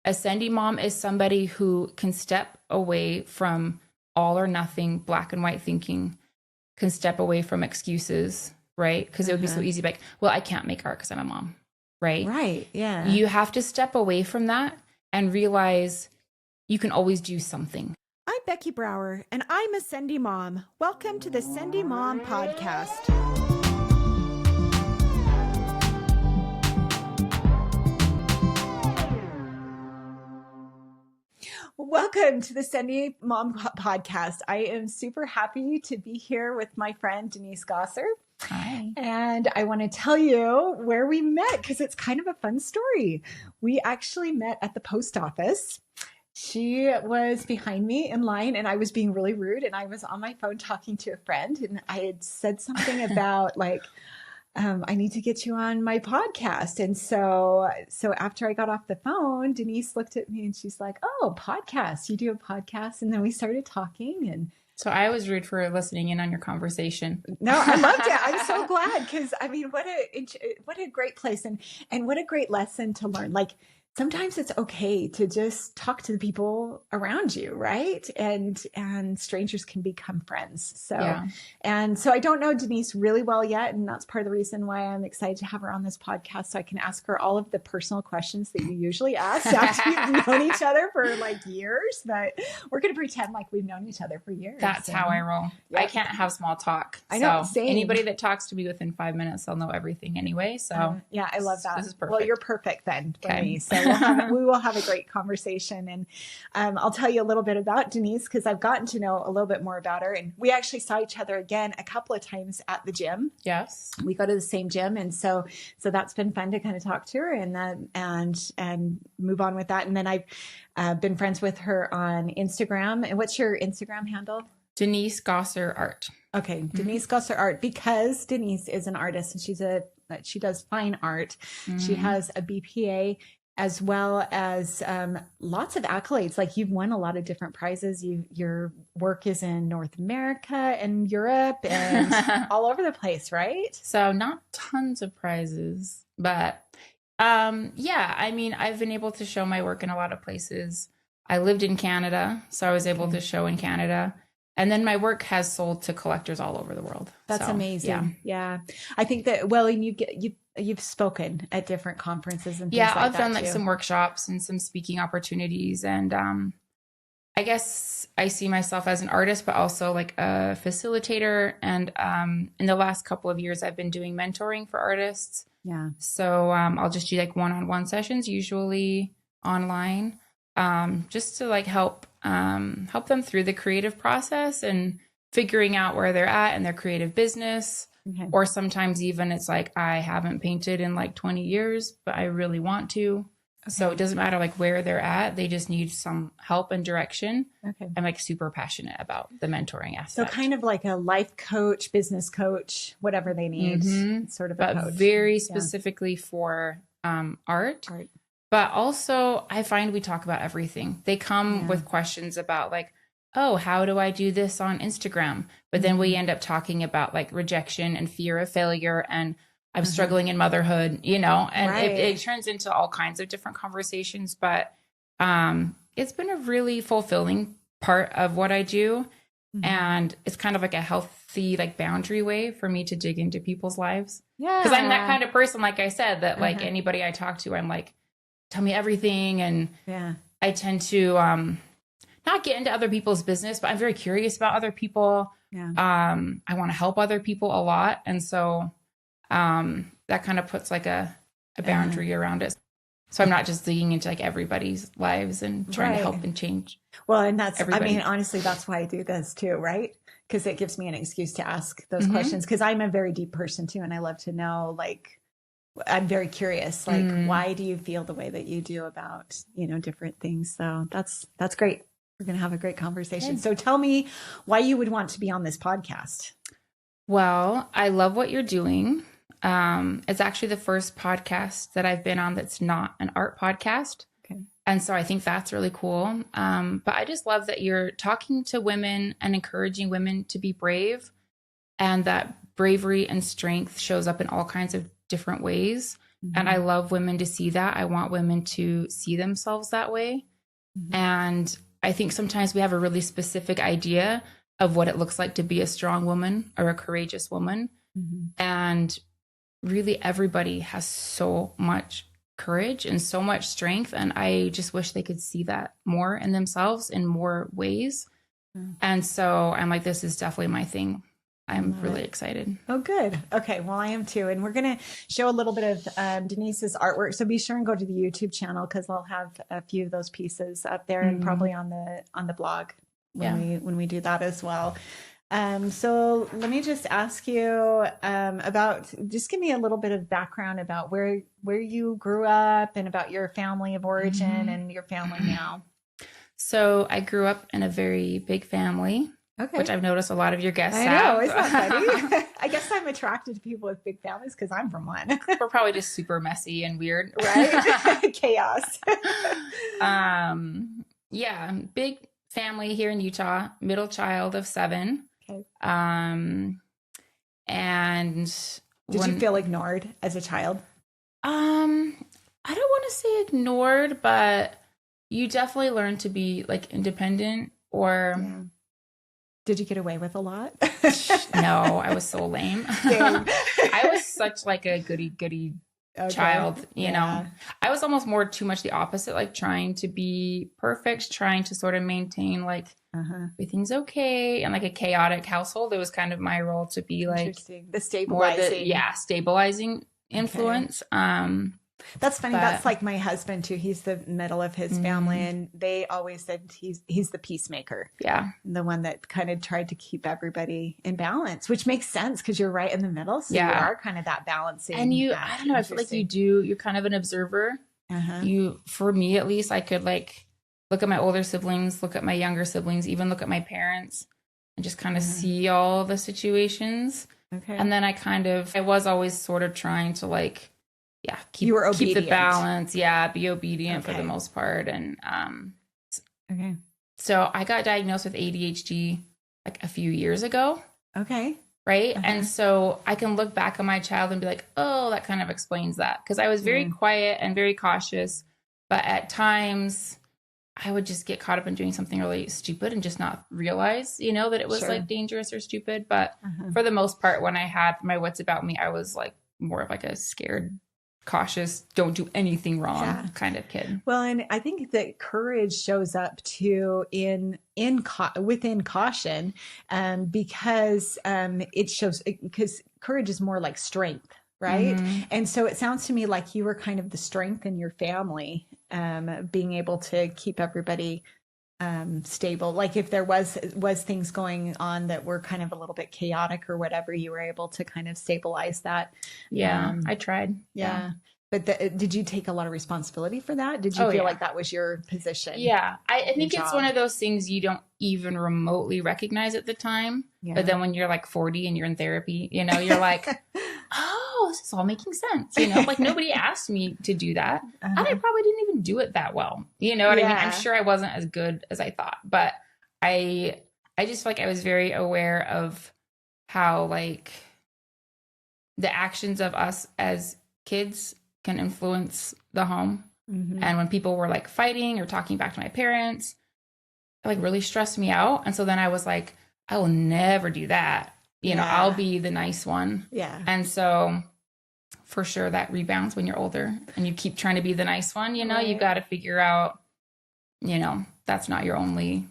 A Sendy mom is somebody who can step away from all or nothing, black and white thinking, can step away from excuses, right? Because it would be so easy, like, well, I can't make art because I'm a mom, right? Right, yeah. You have to step away from that and realize you can always do something. I'm Becky Brower, and I'm a Sendy mom. Welcome to the Sendy Mom Podcast. Welcome to the Sendy Mom Podcast. I am super happy to be here with my friend Denise Gasser. Hi. And I want to tell you where we met because it's kind of a fun story. We actually met at the post office. She was behind me in line and I was being really rude and I was on my phone talking to a friend and I had said something about like, I need to get you on my podcast. And so after I got off the phone, Denise looked at me and she's like, oh, podcast, you do a podcast? And then we started talking. And so I was rude for listening in on your conversation. No, I loved it. I'm so glad because I mean, what a great place and what a great lesson to learn. Like sometimes it's okay to just talk to the people around you, right? And strangers can become friends. So, yeah. And so I don't know Denise really well yet. And that's part of the reason why I'm excited to have her on this podcast. So I can ask her all of the personal questions that you usually ask after you've known each other for like years, but we're going to pretend like we've known each other for years. That's how I roll. Yep. I can't have small talk. I know. So same. Anybody that talks to me within 5 minutes, I'll know everything anyway. So yeah, I love that. This is perfect. Well, you're perfect then for okay. me. So we will have a great conversation. And I'll tell you a little bit about Denise because I've gotten to know a little bit more about her. And we actually saw each other again a couple of times at the gym. Yes. We go to the same gym. And so that's been fun to kind of talk to her and move on with that. And then I've been friends with her on Instagram. And what's your Instagram handle? Denise Gasser Art. Okay. Mm-hmm. Denise Gasser Art, because Denise is an artist and she does fine art. Mm-hmm. She has a BPA as well as lots of accolades. Like you've won a lot of different prizes. Your work is in North America and Europe and all over the place, right? So not tons of prizes, but yeah, I mean, I've been able to show my work in a lot of places. I lived in Canada, so I was able to show in Canada. And then my work has sold to collectors all over the world. That's amazing. Yeah. I think that, well, and you've spoken at different conferences and things like that. Yeah, I've done like too. some workshops and some speaking opportunities. And I guess I see myself as an artist, but also like a facilitator. And in the last couple of years, I've been doing mentoring for artists. Yeah. So I'll just do like one-on-one sessions, usually online, just to like help them through the creative process and figuring out where they're at in their creative business. Okay. Or sometimes even it's like, I haven't painted in like 20 years, but I really want to. Okay. So it doesn't matter like where they're at. They just need some help and direction. Okay. I'm like super passionate about the mentoring aspect. So kind of like a life coach, business coach, whatever they need, sort of a coach. But very specifically for art. But also I find we talk about everything. They come with questions about like, oh, how do I do this on Instagram? But then we end up talking about like rejection and fear of failure and I'm struggling in motherhood, and it turns into all kinds of different conversations. But it's been a really fulfilling part of what I do. And it's kind of like a healthy like boundary way for me to dig into people's lives. Yeah. Because I'm that kind of person, like I said, that like anybody I talk to, I'm like, tell me everything. And I tend to not get into other people's business, but I'm very curious about other people. Yeah. I want to help other people a lot. And so that kind of puts like a boundary around it. So I'm not just digging into like everybody's lives and trying to help and change. Well, and that's, everybody. I mean, honestly, that's why I do this too, right? Because it gives me an excuse to ask those questions because I'm a very deep person too. And I love to know, like, I'm very curious, like, why do you feel the way that you do about, different things? So that's great. We're going to have a great conversation. Okay. So tell me why you would want to be on this podcast. Well, I love what you're doing. It's actually the first podcast that I've been on that's not an art podcast. Okay. And so I think that's really cool. But I just love that you're talking to women and encouraging women to be brave and that bravery and strength shows up in all kinds of different ways. And I love women to see that. I want women to see themselves that way. And I think sometimes we have a really specific idea of what it looks like to be a strong woman or a courageous woman. And really everybody has so much courage and so much strength. And I just wish they could see that more in themselves in more ways. And so I'm like, this is definitely my thing. I'm really excited. Oh, good. Okay. Well, I am too. And we're going to show a little bit of Denise's artwork. So be sure and go to the YouTube channel because I'll have a few of those pieces up there and probably on the blog when we do that as well. So let me just ask you just give me a little bit of background about where you grew up and about your family of origin and your family now. So I grew up in a very big family. Okay. Which I've noticed a lot of your guests have. I know, isn't that funny? I guess I'm attracted to people with big families because I'm from one. We're probably just super messy and weird. Right? Chaos. Yeah, big family here in Utah, middle child of 7. Okay. And did you feel ignored as a child? I don't want to say ignored, but you definitely learn to be like independent or... Yeah. Did you get away with a lot? No, I was so lame. I was such like a goody child, you know. I was almost more too much the opposite, like trying to be perfect, trying to sort of maintain like everything's okay. And like a chaotic household, it was kind of my role to be like the stabilizing. Stabilizing influence. That's funny. That's like my husband too. He's the middle of his family, and they always said he's the peacemaker. Yeah, the one that kind of tried to keep everybody in balance, which makes sense because you're right in the middle. So you are kind of that balancing. And I don't know. I feel like you're kind of an observer. For me at least, I could like look at my older siblings, look at my younger siblings, even look at my parents, and just kind of see all the situations. Okay, and then I was always sort of trying to like. Yeah, keep the balance. Yeah, be obedient for the most part. And so I got diagnosed with ADHD like a few years ago. Okay. Right. And so I can look back on my child and be like, oh, that kind of explains that. Because I was very quiet and very cautious. But at times I would just get caught up in doing something really stupid and just not realize, you know, that it was like dangerous or stupid. But for the most part, when I had my wits about me, I was like more of like a scared, cautious, don't do anything wrong kind of kid. Well, and I think that courage shows up too within caution, because it shows because courage is more like strength, right? And so it sounds to me like you were kind of the strength in your family, being able to keep everybody stable. Like if there was things going on that were kind of a little bit chaotic or whatever, you were able to kind of stabilize that. Yeah, I tried. Yeah. But did you take a lot of responsibility for that? Did you feel like that was your position? Yeah. I think it's one of those things you don't even remotely recognize at the time. Yeah. But then when you're like 40 and you're in therapy, you know, you're like, oh, this is all making sense. You know, like nobody asked me to do that. And I probably didn't even do it that well. You know what I mean? I'm sure I wasn't as good as I thought. But I just feel like I was very aware of how like the actions of us as kids can influence the home. And when people were like fighting or talking back to my parents, it like really stressed me out. And so then I was like, I will never do that. You know, I'll be the nice one. Yeah. And so for sure that rebounds when you're older and you keep trying to be the nice one, you know, you've got to figure out, you know, that's not your only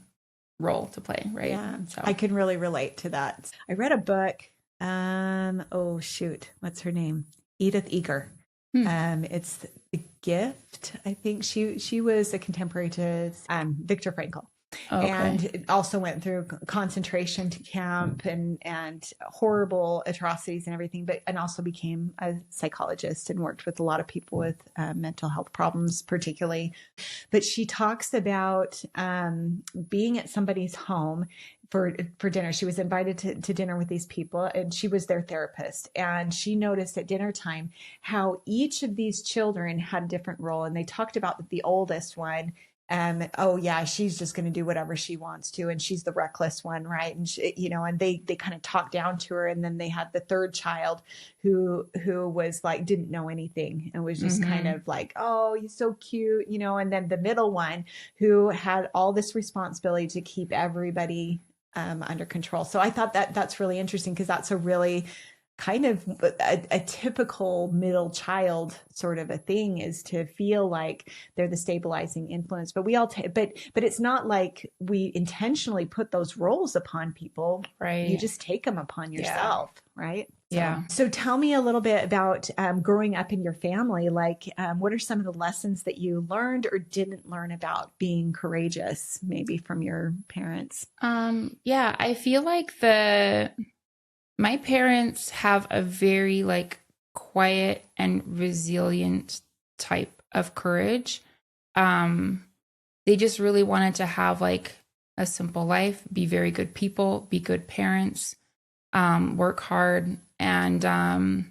role to play. Right. Yeah. So I can really relate to that. I read a book. Oh shoot. What's her name? Edith Eger. It's The Gift. I think she was a contemporary to Viktor Frankl. And it also went through concentration camp and horrible atrocities and everything, and also became a psychologist and worked with a lot of people with mental health problems, particularly. But she talks about being at somebody's home for dinner. She was invited to dinner with these people, and she was their therapist. And she noticed at dinner time how each of these children had a different role. And they talked about that the oldest one oh yeah, she's just going to do whatever she wants to, and she's the reckless one, right? And she, and they kind of talked down to her. And then they had the third child who was like, didn't know anything and was just kind of like, oh, he's so cute, and then the middle one who had all this responsibility to keep everybody under control. So I thought that's really interesting, because that's a really kind of a typical middle child sort of a thing, is to feel like they're the stabilizing influence. But we all, but it's not like we intentionally put those roles upon people. Right. You just take them upon yourself. Right. Yeah. So tell me a little bit about growing up in your family. Like, what are some of the lessons that you learned or didn't learn about being courageous, maybe from your parents? Yeah, I feel like my parents have a very like quiet and resilient type of courage. They just really wanted to have like a simple life, be very good people, be good parents, work hard. And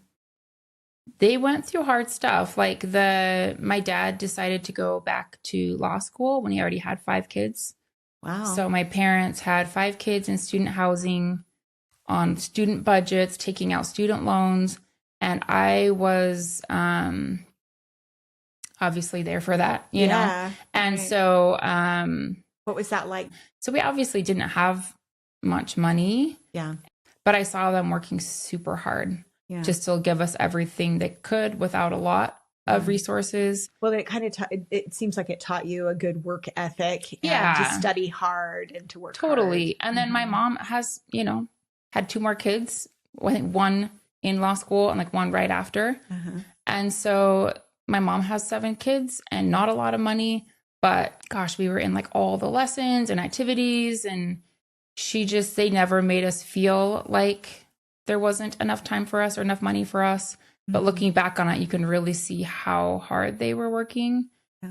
they went through hard stuff. Like my dad decided to go back to law school when he already had 5 kids. Wow. So my parents had 5 kids in student housing, on student budgets, taking out student loans. And I was obviously there for that, you know? And right. So what was that like? So we obviously didn't have much money. Yeah. But I saw them working super hard to still give us everything they could without a lot of resources. Well, it kind of it seems like it taught you a good work ethic and to study hard and to work totally. hard. And then my mom has, had 2 more kids, one in law school and like one right after. And so my mom has 7 kids and not a lot of money, but gosh, we were in like all the lessons and activities, and they never made us feel like there wasn't enough time for us or enough money for us. But looking back on it, you can really see how hard they were working.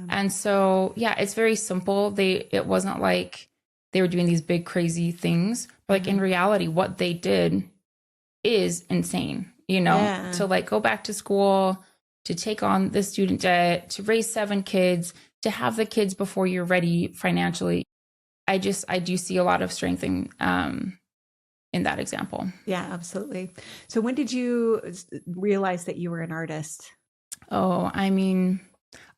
And so, yeah, it's very simple. It wasn't like they were doing these big, crazy things. But like in reality, what they did is insane, to like go back to school, to take on the student debt, to raise 7 kids, to have the kids before you're ready financially. I do see a lot of strength in that example. Yeah, absolutely. So when did you realize that you were an artist? Oh, I mean,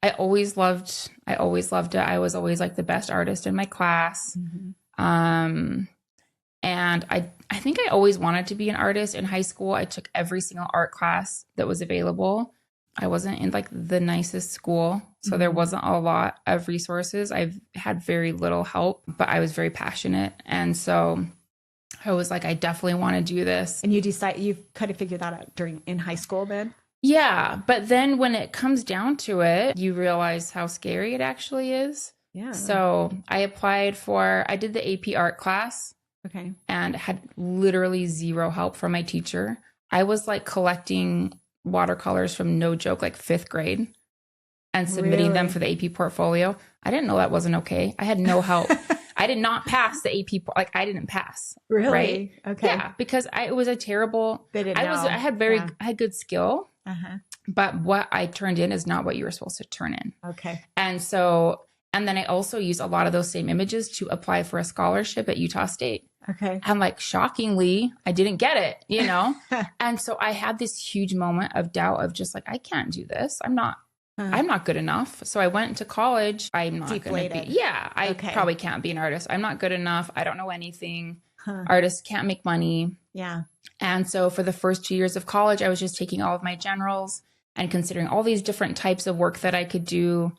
I always loved it. I was always like the best artist in my class. And I think I always wanted to be an artist. In high school, I took every single art class that was available. I wasn't in like the nicest school, so there wasn't a lot of resources. I've had very little help, but I was very passionate. And so I was like, I definitely want to do this. And you kind of figured that out in high school then? Yeah. But then when it comes down to it, you realize how scary it actually is. Yeah. So I did the AP art class. Okay. And had literally zero help from my teacher. I was like collecting watercolors from, no joke, like 5th grade and submitting them for the AP portfolio. I didn't know that wasn't okay. I had no help. I did not pass the AP. I didn't pass. Really? Right? Okay. Yeah, because it was a terrible. They didn't know. I had good skill, but what I turned in is not what you were supposed to turn in. Okay. And then I also used a lot of those same images to apply for a scholarship at Utah State. Okay. And like, shockingly, I didn't get it, And so I had this huge moment of doubt of just like, I can't do this. I'm not good enough. So I went to college. I'm not going to be. Yeah. I probably can't be an artist. I'm not good enough. I don't know anything. Artists can't make money. Yeah. And so for the first 2 years of college, I was just taking all of my generals and considering all these different types of work that I could do.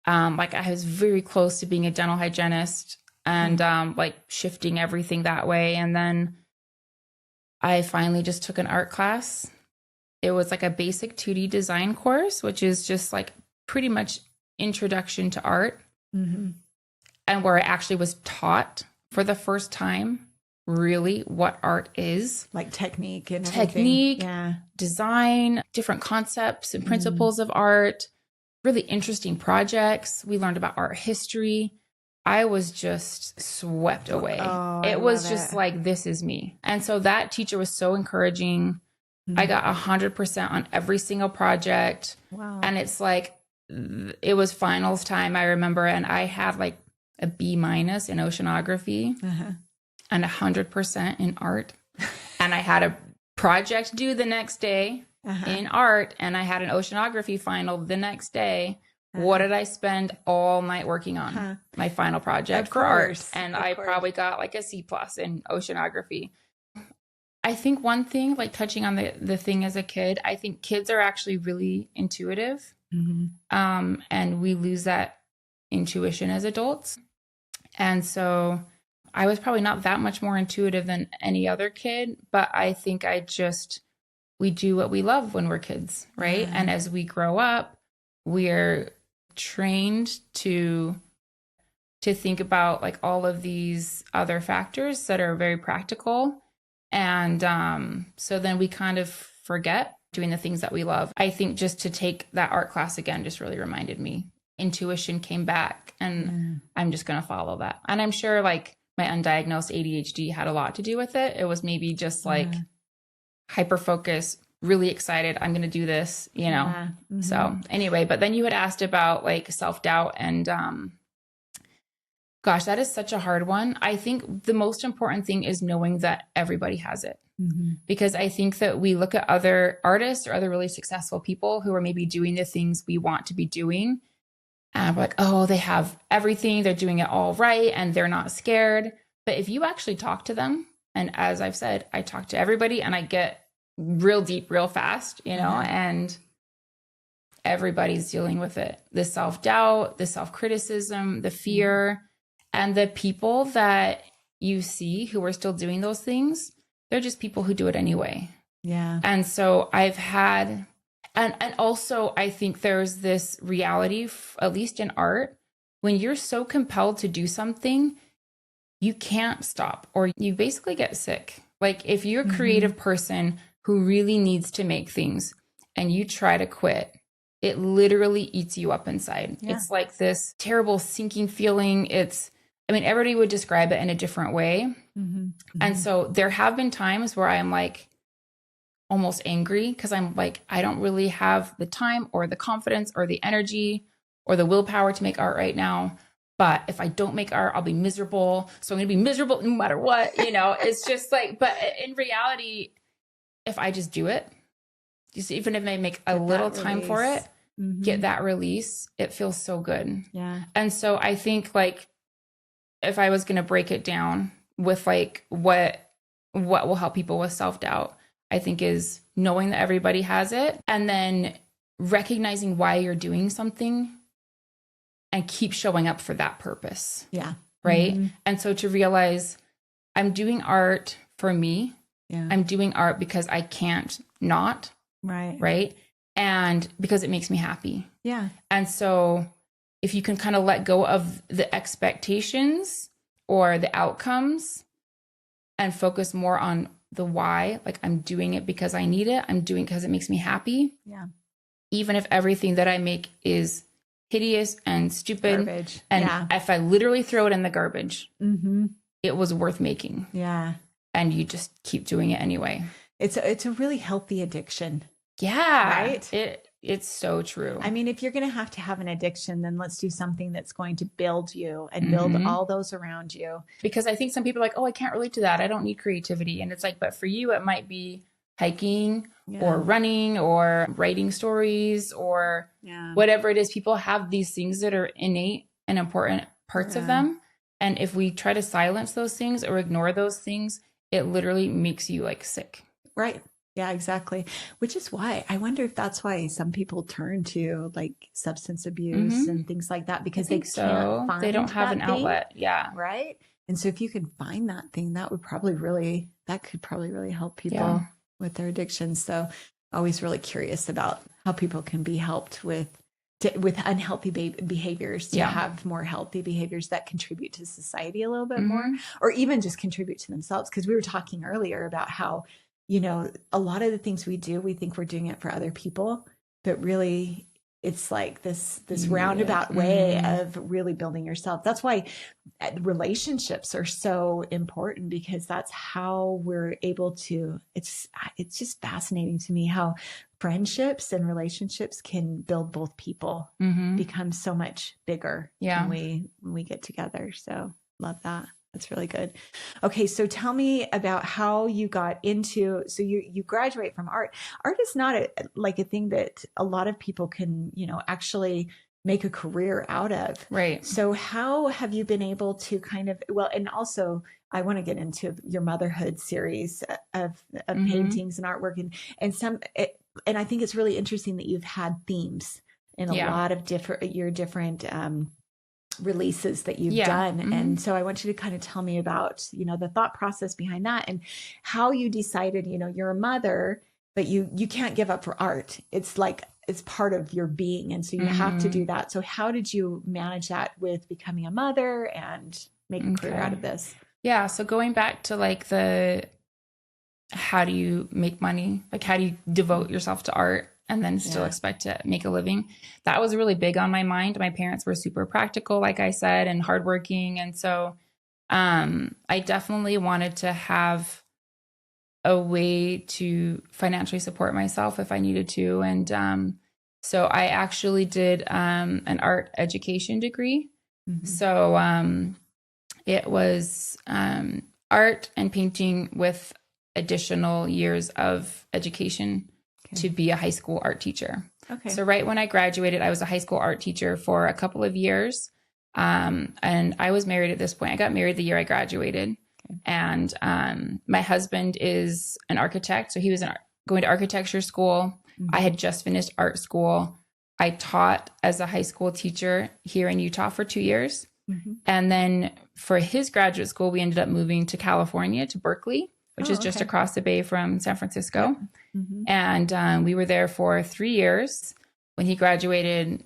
Like I was very close to being a dental hygienist and like shifting everything that way. And then I finally just took an art class. It was like a basic 2D design course, which is just like pretty much introduction to art. And where I actually was taught for the first time really what art is. Like technique and technique, design, different concepts and principles of art, really interesting projects. We learned about art history. I was just swept away. It was just like, this is me. And so that teacher was so encouraging. I got 100% on every single project. Wow. And it's like, it was finals time, I remember, and I had like a B- in oceanography and 100% in art. And I had a project due the next day in art, and I had an oceanography final the next day. What did I spend all night working on? My final project for art. And I probably got like a C+ in oceanography. I think one thing, like touching on the thing as a kid, I think kids are actually really intuitive. And we lose that intuition as adults. And so I was probably not that much more intuitive than any other kid, but I think we do what we love when we're kids, right? And as we grow up, we're trained to think about like all of these other factors that are very practical. And so then we kind of forget doing the things that we love. I think just to take that art class again just really reminded me. Intuition came back, and I'm just going to follow that. And I'm sure like my undiagnosed ADHD had a lot to do with it. It was maybe just like hyper focus, really excited. I'm going to do this, you know? So anyway, but then you had asked about like self-doubt, and gosh, that is such a hard one. I think the most important thing is knowing that everybody has it. Because I think that we look at other artists or other really successful people who are maybe doing the things we want to be doing, and we're like, oh, they have everything. They're doing it all right, and they're not scared. But if you actually talk to them, and as I've said, I talk to everybody and I get real deep, real fast, you know, and everybody's dealing with it. The self-doubt, the self-criticism, the fear, and the people that you see who are still doing those things, they're just people who do it anyway. Yeah. And so I've had, and also I think there's this reality, at least in art, when you're so compelled to do something, you can't stop, or you basically get sick. Like if you're a creative person who really needs to make things and you try to quit, it literally eats you up inside. It's like this terrible sinking feeling. I mean, everybody would describe it in a different way. And so there have been times where I'm like almost angry because I'm like, I don't really have the time or the confidence or the energy or the willpower to make art right now. But if I don't make art, I'll be miserable. So I'm going to be miserable no matter what, you know. It's just like, but in reality, if I just do it, even if I make a little time for it, get that release, it feels so good. Yeah. And so I think like, if I was going to break it down with like what will help people with self-doubt, I think is knowing that everybody has it, and then recognizing why you're doing something and keep showing up for that purpose. Yeah. Right. And so to realize I'm doing art for me. Yeah. I'm doing art because I can't not. Right. Right. And because it makes me happy. Yeah. And so if you can kind of let go of the expectations or the outcomes and focus more on the why, like I'm doing it because I need it. I'm doing it because it makes me happy. Yeah. Even if everything that I make is hideous and stupid. Garbage. And if I literally throw it in the garbage, it was worth making. Yeah. And you just keep doing it anyway. It's a really healthy addiction. Yeah. Right? It's so true. I mean, if you're going to have an addiction, then let's do something that's going to build you and build all those around you. Because I think some people are like, oh, I can't relate to that. I don't need creativity. And it's like, but for you, it might be hiking or running or writing stories or whatever it is. People have these things that are innate and important parts of them. And if we try to silence those things or ignore those things, it literally makes you like sick. Right. Yeah, exactly. Which is why I wonder if that's why some people turn to like substance abuse and things like that, because they can't find they don't have an outlet. Yeah. Right. And so if you can find that thing, that could probably really help people with their addictions. So always really curious about how people can be helped with unhealthy behaviors to have more healthy behaviors that contribute to society a little bit more, or even just contribute to themselves. Because we were talking earlier about how, you know, a lot of the things we do, we think we're doing it for other people, but really it's like this roundabout way of really building yourself. That's why relationships are so important, because that's how we're able to, it's just fascinating to me how friendships and relationships can build both people, become so much bigger when we get together. So love that. That's really good. Okay. So tell me about how you got into, so you graduate from art. Art is not a thing that a lot of people can, actually make a career out of. Right. So how have you been able to kind of, well, and also I want to get into your motherhood series of paintings and artwork and I think it's really interesting that you've had themes in a lot of different releases that you've done. And so I want you to kind of tell me about, the thought process behind that and how you decided, you're a mother, but you can't give up for art. It's like, it's part of your being. And so you have to do that. So how did you manage that with becoming a mother and make a career out of this? Yeah. So going back to how do you make money? Like, how do you devote yourself to art and then still expect to make a living? That was really big on my mind. My parents were super practical, like I said, and hardworking. And so I definitely wanted to have a way to financially support myself if I needed to. And so I actually did an art education degree. So it was art and painting with additional years of education to be a high school art teacher. Okay. So right when I graduated, I was a high school art teacher for a couple of years. And I was married at this point. I got married the year I graduated. And my husband is an architect. So he was going to architecture school. I had just finished art school. I taught as a high school teacher here in Utah for 2 years. And then for his graduate school, we ended up moving to California, to Berkeley, which is just across the bay from San Francisco. And we were there for 3 years. When he graduated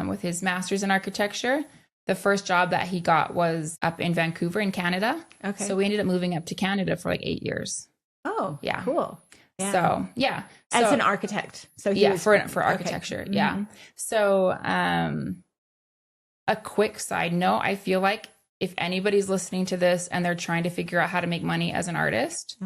with his master's in architecture, the first job that he got was up in Vancouver in Canada. Okay. So we ended up moving up to Canada for 8 years. Oh, yeah. Cool. Yeah. So, yeah. As an architect. So for architecture. Okay. Yeah. So, a quick side note, I feel like if anybody's listening to this and they're trying to figure out how to make money as an artist,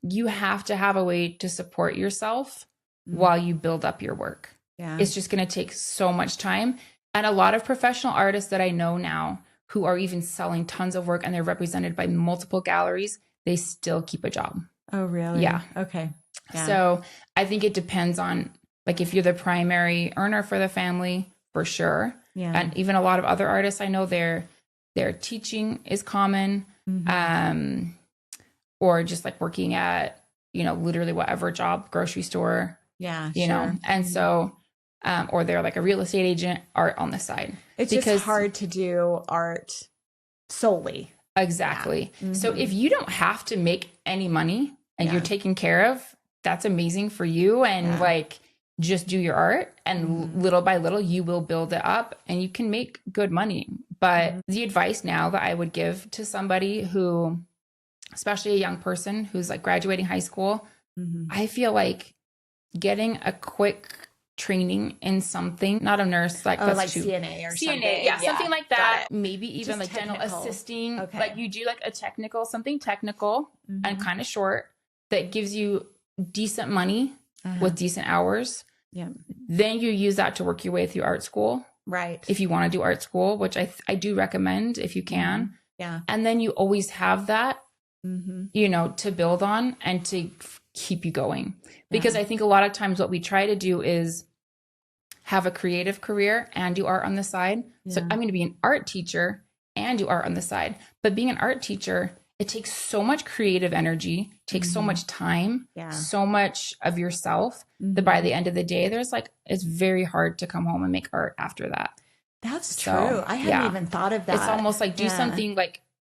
you have to have a way to support yourself while you build up your work. Yeah. It's just going to take so much time. And a lot of professional artists that I know now who are even selling tons of work and they're represented by multiple galleries, they still keep a job. Oh, really? Yeah. Okay. Yeah. So I think it depends on, if you're the primary earner for the family, for sure. Yeah. And even a lot of other artists I know, their teaching is common, or just working at, literally whatever job, grocery store. Yeah. You know, and so, or they're a real estate agent, art on the side. It's just hard to do art solely. Exactly. Yeah. So if you don't have to make any money and you're taken care of, that's amazing for you. And just do your art and little by little, you will build it up and you can make good money. But the advice now that I would give to somebody who, especially a young person who's graduating high school, I feel like getting a quick training in something, not a nurse, CNA or something. Yeah, something like that. Maybe even general assisting. Okay. You do something technical and kind of short that gives you decent money with decent hours. Yeah. Then you use that to work your way through art school. Right. If you want to do art school, which I do recommend if you can. Yeah. And then you always have that, to build on and to keep you going. Because I think a lot of times what we try to do is have a creative career and do art on the side. Yeah. So I'm going to be an art teacher and do art on the side. But being an art teacher, it takes so much creative energy, takes so much time, so much of yourself that by the end of the day, it's very hard to come home and make art after that. That's true. I hadn't even thought of that. It's almost do something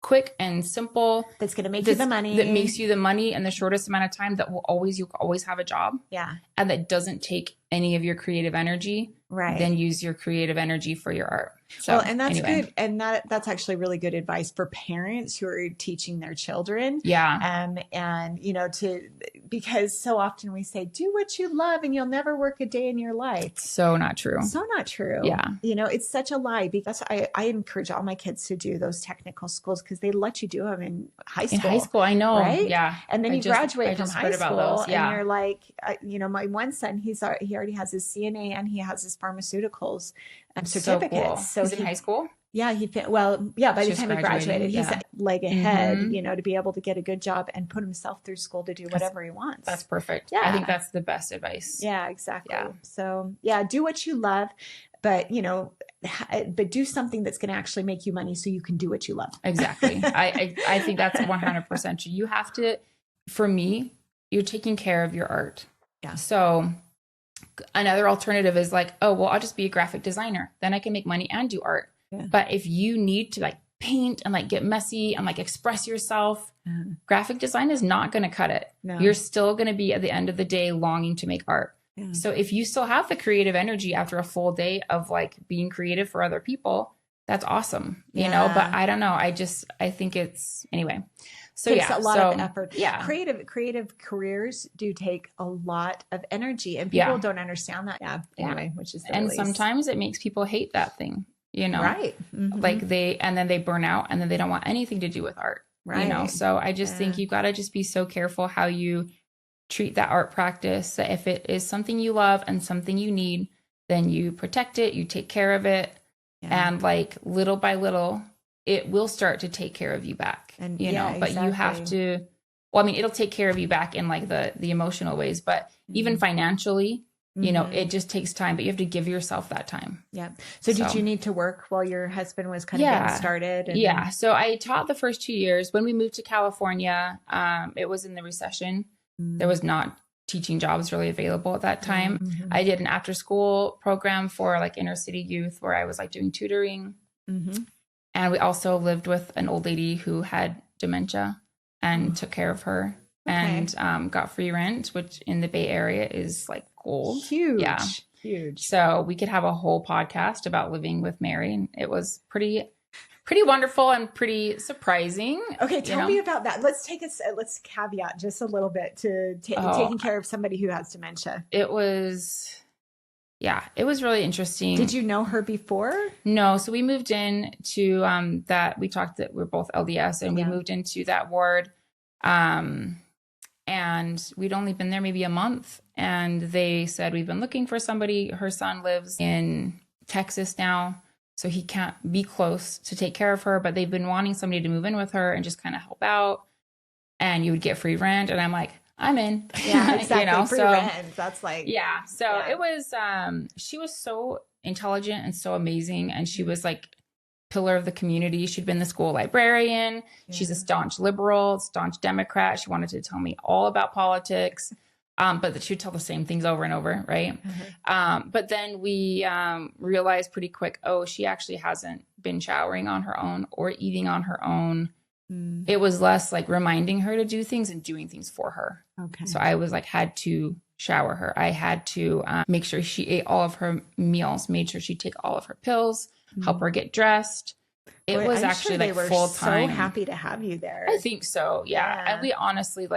quick and simple. That's going to make you the money. That makes you the money in the shortest amount of time that you'll always have a job. Yeah. And that doesn't take any of your creative energy. Right. Then use your creative energy for your art. So, well, and that's anyway. good. And that's actually really good advice for parents who are teaching their children. Yeah. And, because so often we say, do what you love and you'll never work a day in your life. So not true. So not true. Yeah. It's such a lie, because I encourage all my kids to do those technical schools because they let you do them in high school. In high school, I know. Right? Yeah. And then you graduate from high school Yeah. and you're like, my one son, he already has his CNA and he has his pharmaceuticals certificates. So cool. So he's in high school? Yeah, by the time he graduated, he's a leg ahead, to be able to get a good job and put himself through school to do whatever he wants. That's perfect. Yeah. I think that's the best advice. Yeah, exactly. Yeah. So do what you love, but do something that's going to actually make you money so you can do what you love. Exactly. I think that's 100% true. You have to, for me, you're taking care of your art. Yeah. So another alternative is like, oh, well, I'll just be a graphic designer. Then I can make money and do art. Yeah. But if you need to like paint and like get messy and like express yourself, graphic design is not going to cut it. No. You're still going to be at the end of the day longing to make art. Yeah. So if you still have the creative energy after a full day of like being creative for other people, that's awesome, but I don't know. I think it's anyway. So takes a lot of effort. Yeah. Creative careers do take a lot of energy and people don't understand that. Yeah. Anyway, which is and sometimes it makes people hate that thing, right. Mm-hmm. Like then they burn out and then they don't want anything to do with art, right. So I just think you got to just be so careful how you treat that art practice. That if it is something you love and something you need, then you protect it, you take care of it. Yeah. And like little by little, it will start to take care of you back, but exactly. You have to, it'll take care of you back in like the emotional ways, but even financially, it just takes time, but you have to give yourself that time. Yeah. So did you need to work while your husband was kind of getting started? Yeah. So I taught the first 2 years. When we moved to California, it was in the recession. There was not teaching jobs really available at that time. Mm-hmm. I did an after school program for like inner city youth where I was like doing tutoring. Mm-hmm. And we also lived with an old lady who had dementia and took care of her and got free rent, which in the Bay Area is like gold. Huge. Yeah. Huge. So we could have a whole podcast about living with Mary. And it was pretty wonderful and pretty surprising. Okay, tell me about that. Let's caveat just a little bit to taking care of somebody who has dementia. It was really interesting. Did you know her before? No. So we moved in to we talked that we're both LDS and we moved into that ward. And we'd only been there maybe a month. And they said, we've been looking for somebody. Her son lives in Texas now, so he can't be close to take care of her. But they've been wanting somebody to move in with her and just kind of help out. And you would get free rent. And I'm like, I'm in. Yeah, exactly. Free rent. That's like. Yeah. So it was, she was so intelligent and so amazing. And she was like pillar of the community. She'd been the school librarian. Yeah. She's a staunch liberal, staunch Democrat. She wanted to tell me all about politics. But she'd tell the same things over and over. Right. Mm-hmm. But then we realized pretty quick, she actually hasn't been showering on her own or eating on her own. It was less like reminding her to do things and doing things for her. Okay. So I was like, had to shower her. I had to make sure she ate all of her meals, made sure she'd take all of her pills, help her get dressed. It was actually like full time. So happy to have you there. I think so. Yeah. And we honestly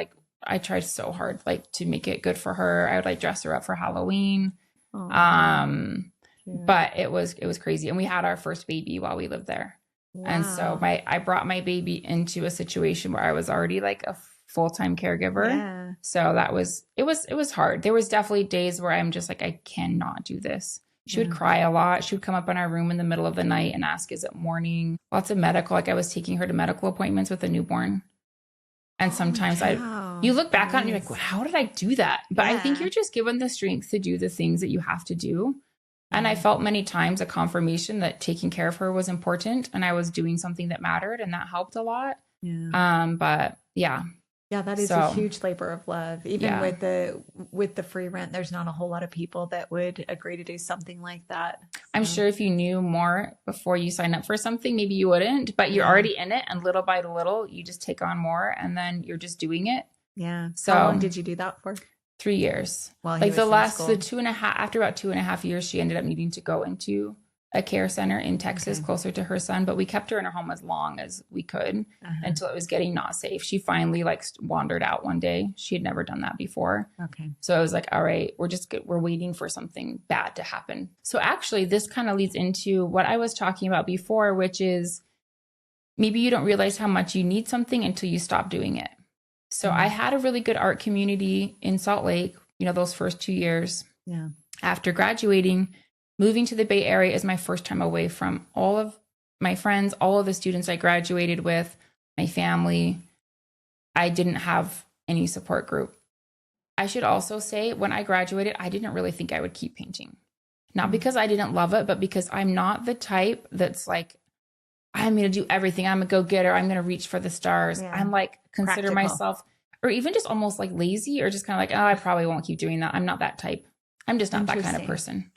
I tried so hard to make it good for her. I would like dress her up for Halloween. But it was crazy. And we had our first baby while we lived there. Wow. And so I brought my baby into a situation where I was already like a full-time caregiver. Yeah. So it was hard. There was definitely days where I'm just like, I cannot do this. She would cry a lot. She would come up in our room in the middle of the night and ask, is it morning? Lots of medical. Like I was taking her to medical appointments with a newborn. And sometimes you look back on it and you're like, well, how did I do that? But I think you're just given the strength to do the things that you have to do. And I felt many times a confirmation that taking care of her was important and I was doing something that mattered and that helped a lot. Yeah. But yeah. Yeah, that is a huge labor of love. Even with the free rent, there's not a whole lot of people that would agree to do something like that. So. I'm sure if you knew more before you sign up for something, maybe you wouldn't, but you're already in it and little by little, you just take on more and then you're just doing it. Yeah. So how long did you do that for? 3 years. Well, like the 2.5, after about 2.5 years, she ended up needing to go into a care center in Texas closer to her son, but we kept her in her home as long as we could until it was getting not safe. She finally like wandered out one day. She had never done that before. Okay. So I was like, all right, we're waiting for something bad to happen. So actually this kind of leads into what I was talking about before, which is maybe you don't realize how much you need something until you stop doing it. So I had a really good art community in Salt Lake, you know, those first 2 years. Yeah. After graduating, moving to the Bay Area is my first time away from all of my friends, all of the students I graduated with, my family. I didn't have any support group. I should also say when I graduated, I didn't really think I would keep painting. Not because I didn't love it, but because I'm not the type that's like, I'm going to do everything. I'm a go-getter. I'm going to reach for the stars. Yeah. I'm like, consider Practical. myself, or even just almost like lazy, or just kind of like, oh, I probably won't keep doing that. I'm not that type. I'm just not that kind of person.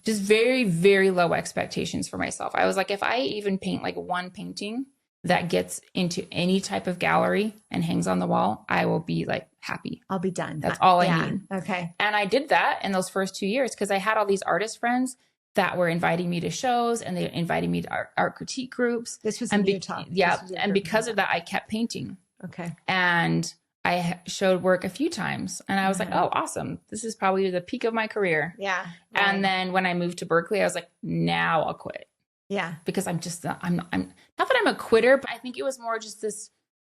Just very, very low expectations for myself. I was like, if I even paint like one painting that gets into any type of gallery and hangs on the wall, I will be like happy. I'll be done. That's all I need. Okay. And I did that in those first 2 years because I had all these artist friends that were inviting me to shows, and they invited me to art critique groups. This was in Utah. Yeah. And because of that, I kept painting. Okay. And I showed work a few times, and I was like, oh, awesome. This is probably the peak of my career. Yeah. And then when I moved to Berkeley, I was like, now I'll quit. Yeah. Because I'm not that I'm a quitter, but I think it was more just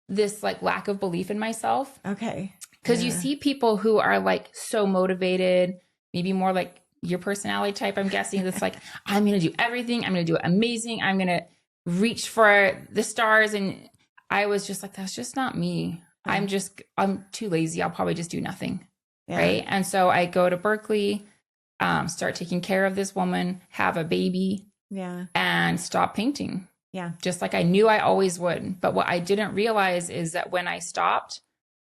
this like lack of belief in myself. Okay. Because you see people who are like so motivated, maybe more like your personality type, I'm guessing, that's like, I'm going to do everything. I'm going to do it amazing. I'm going to reach for the stars. And I was just like, that's just not me. I'm too lazy. I'll probably just do nothing. Yeah. Right. And so I go to Berkeley, start taking care of this woman, have a baby, and stop painting. Yeah. Just like I knew I always would. But what I didn't realize is that when I stopped,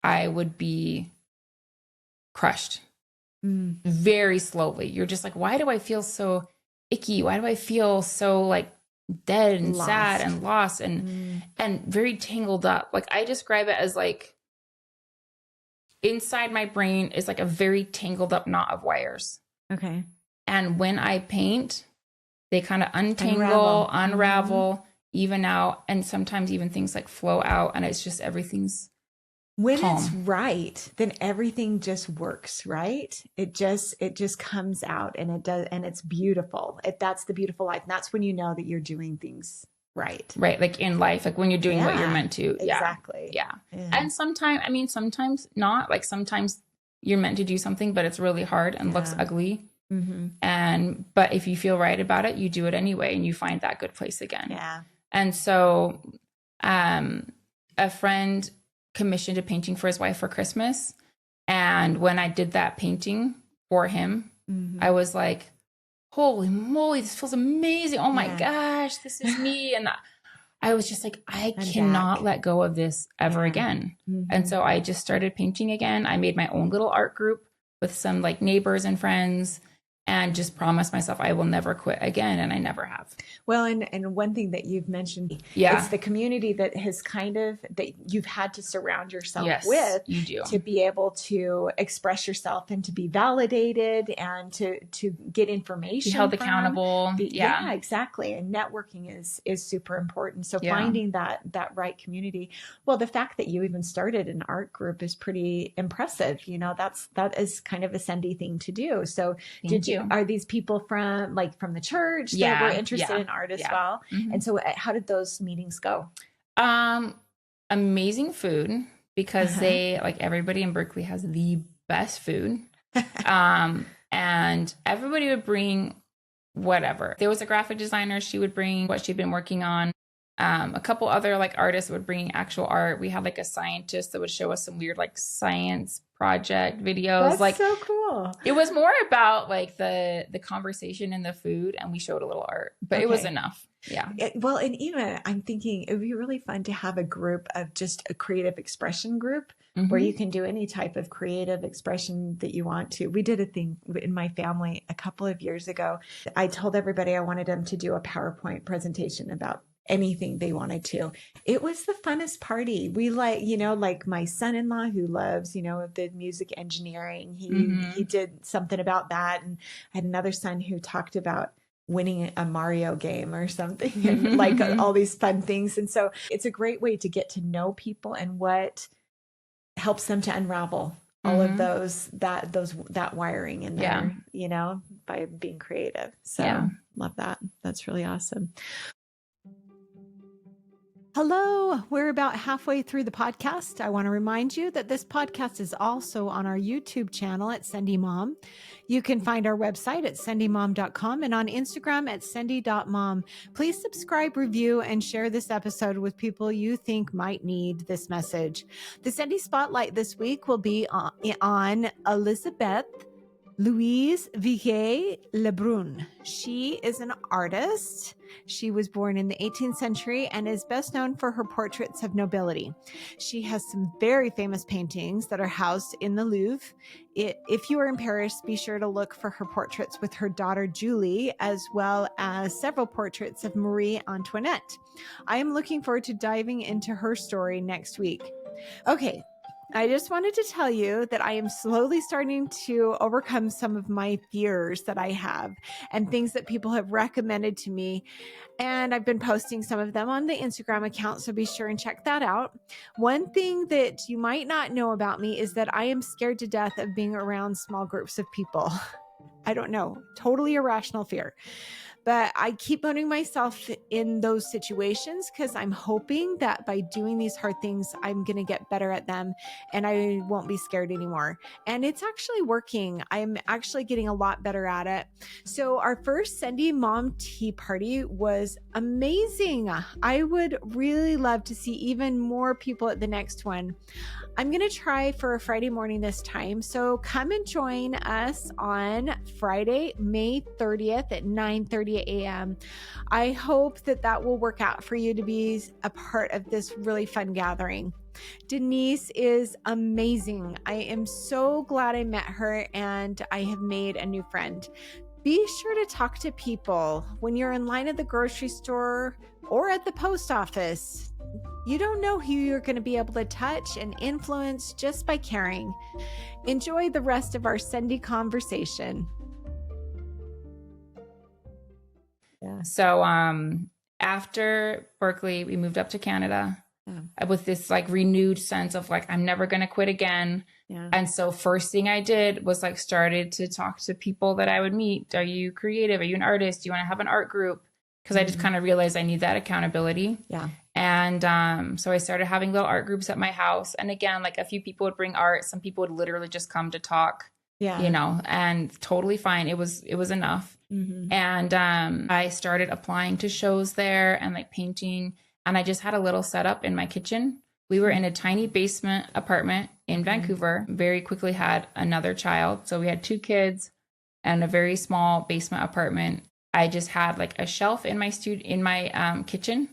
I would be crushed very slowly. You're just like, why do I feel so icky? Why do I feel so like dead and sad and lost and very tangled up? Like I describe it as like inside my brain is like a very tangled up knot of wires. Okay. And when I paint, they kind of unravel, even out, and sometimes even things like flow out, and it's just everything's when calm. It's right, then everything just works, right? It just comes out, and it does, and it's beautiful. That's the beautiful life. And that's when you know that you're doing things right. Right. Like in life, like when you're doing what you're meant to. Exactly. Yeah. And sometimes not. Like sometimes you're meant to do something, but it's really hard and looks ugly. But if you feel right about it, you do it anyway, and you find that good place again. Yeah. And so a friend commissioned a painting for his wife for Christmas. And when I did that painting for him, I was like, holy moly, this feels amazing. Oh my gosh, this is me. And I was just like, I cannot let go of this ever again. And so I just started painting again. I made my own little art group with some like neighbors and friends, and just promised myself I will never quit again. And I never have. Well, and one thing that you've mentioned is the community that has that you've had to surround yourself with you do. To be able to express yourself and to be validated and to get information. Be held accountable. Yeah, exactly. And networking is super important. So finding that right community. Well, the fact that you even started an art group is pretty impressive. You know, that is kind of a Cindy thing to do. So are these people from the church that were interested in art as well? And so how did those meetings go? Amazing food, because they, like, everybody in Berkeley has the best food. And everybody would bring whatever. There was a graphic designer. She would bring what she'd been working on. A couple other like artists would bring actual art. We had like a scientist that would show us some weird like science project videos. That's so cool. It was more about like the conversation and the food, and we showed a little art, but it was enough. Yeah. Well, and even I'm thinking it would be really fun to have a group of just a creative expression group where you can do any type of creative expression that you want to. We did a thing in my family a couple of years ago. I told everybody I wanted them to do a PowerPoint presentation about anything they wanted to. It was the funnest party. We like my son-in-law who loves, the music engineering. He did something about that. And I had another son who talked about winning a Mario game or something, and like all these fun things. And so it's a great way to get to know people and what helps them to unravel all of that wiring in there, you know, by being creative. So love that. That's really awesome. Hello, we're about halfway through the podcast. I want to remind you that this podcast is also on our YouTube channel at Sendy Mom. You can find our website at sendymom.com and on Instagram at sendy.mom. Please subscribe, review, and share this episode with people you think might need this message. The Sendy Spotlight this week will be on Elizabeth Louise Viguet Lebrun. She is an artist. She was born in the 18th century and is best known for her portraits of nobility. She has some very famous paintings that are housed in the Louvre. If you are in Paris, be sure to look for her portraits with her daughter Julie, as well as several portraits of Marie Antoinette. I am looking forward to diving into her story next week. Okay. I just wanted to tell you that I am slowly starting to overcome some of my fears that I have and things that people have recommended to me. And I've been posting some of them on the Instagram account, so be sure and check that out. One thing that you might not know about me is that I am scared to death of being around small groups of people. I don't know, totally irrational fear. But I keep putting myself in those situations because I'm hoping that by doing these hard things, I'm going to get better at them and I won't be scared anymore. And it's actually working. I'm actually getting a lot better at it. So our first Sendy Mom Tea Party was amazing. I would really love to see even more people at the next one. I'm going to try for a Friday morning this time. So come and join us on Friday, May 30th at 9:30 a.m. I hope that will work out for you to be a part of this really fun gathering. Denise is amazing. I am so glad I met her and I have made a new friend. Be sure to talk to people when you're in line at the grocery store or at the post office. You don't know who you're going to be able to touch and influence just by caring. Enjoy the rest of our Sendy conversation. Yeah. So after Berkeley, we moved up to Canada with this like renewed sense of like, I'm never going to quit again. Yeah. And so first thing I did was like started to talk to people that I would meet. Are you creative? Are you an artist? Do you want to have an art group? Because I just kind of realized I need that accountability. Yeah. And so I started having little art groups at my house. And again, like a few people would bring art. Some people would literally just come to talk, you know, and totally fine. It was enough. Mm-hmm. And I started applying to shows there and like painting. And I just had a little setup in my kitchen. We were in a tiny basement apartment in Vancouver. Very quickly had another child. So we had 2 kids and a very small basement apartment. I just had like a shelf in my kitchen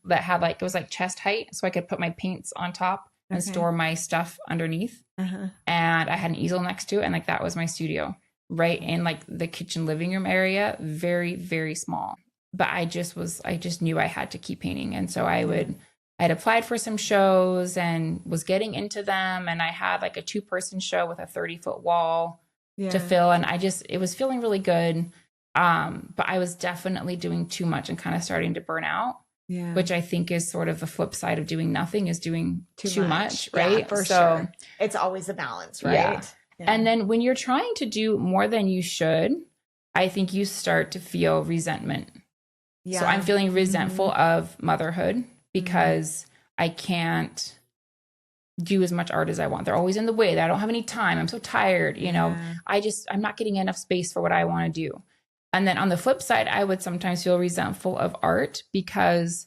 that had like, it was like chest height. So I could put my paints on top and store my stuff underneath. And I had an easel next to it. And like, that was my studio right in like the kitchen living room area. Very, very small. But I just knew I had to keep painting. And so I'd applied for some shows and was getting into them. And I had like a 2-person show with a 30-foot wall to fill. And it was feeling really good. But I was definitely doing too much and kind of starting to burn out, which I think is sort of the flip side of doing nothing is doing too much, right? Yeah, for sure. It's always a balance, right? Yeah. And then when you're trying to do more than you should, I think you start to feel resentment. Yeah. So I'm feeling resentful of motherhood because I can't do as much art as I want. They're always in the way. I don't have any time. I'm so tired. You know, I'm not getting enough space for what I want to do. And then on the flip side, I would sometimes feel resentful of art because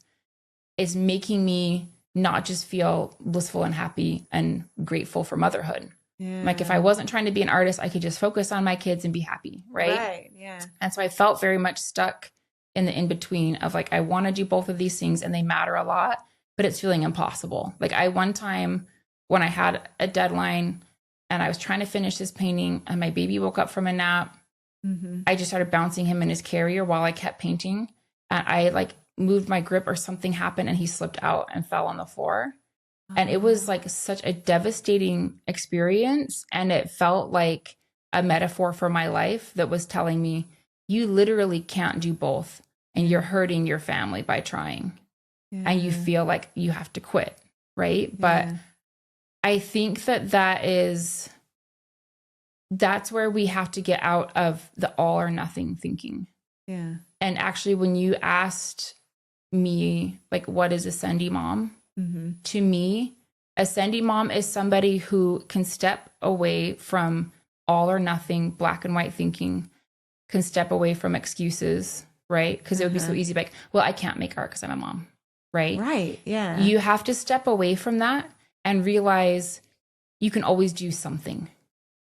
it's making me not just feel blissful and happy and grateful for motherhood. Yeah. Like if I wasn't trying to be an artist, I could just focus on my kids and be happy. Right. Yeah. And so I felt very much stuck in the in-between of like, I want to do both of these things and they matter a lot, but it's feeling impossible. Like one time when I had a deadline and I was trying to finish this painting and my baby woke up from a nap, I just started bouncing him in his carrier while I kept painting. And I like moved my grip or something happened and he slipped out and fell on the floor. And it was like such a devastating experience. And it felt like a metaphor for my life that was telling me you literally can't do both, and you're hurting your family by trying, and you feel like you have to quit, right? But I think that's where we have to get out of the all or nothing thinking. Yeah. And actually, when you asked me, like, what is a Sendy mom? To me, a Sendy mom is somebody who can step away from all or nothing, black and white thinking, can step away from excuses, right? Because it would be so easy, like, well, I can't make art because I'm a mom, right? Right, yeah. You have to step away from that and realize you can always do something,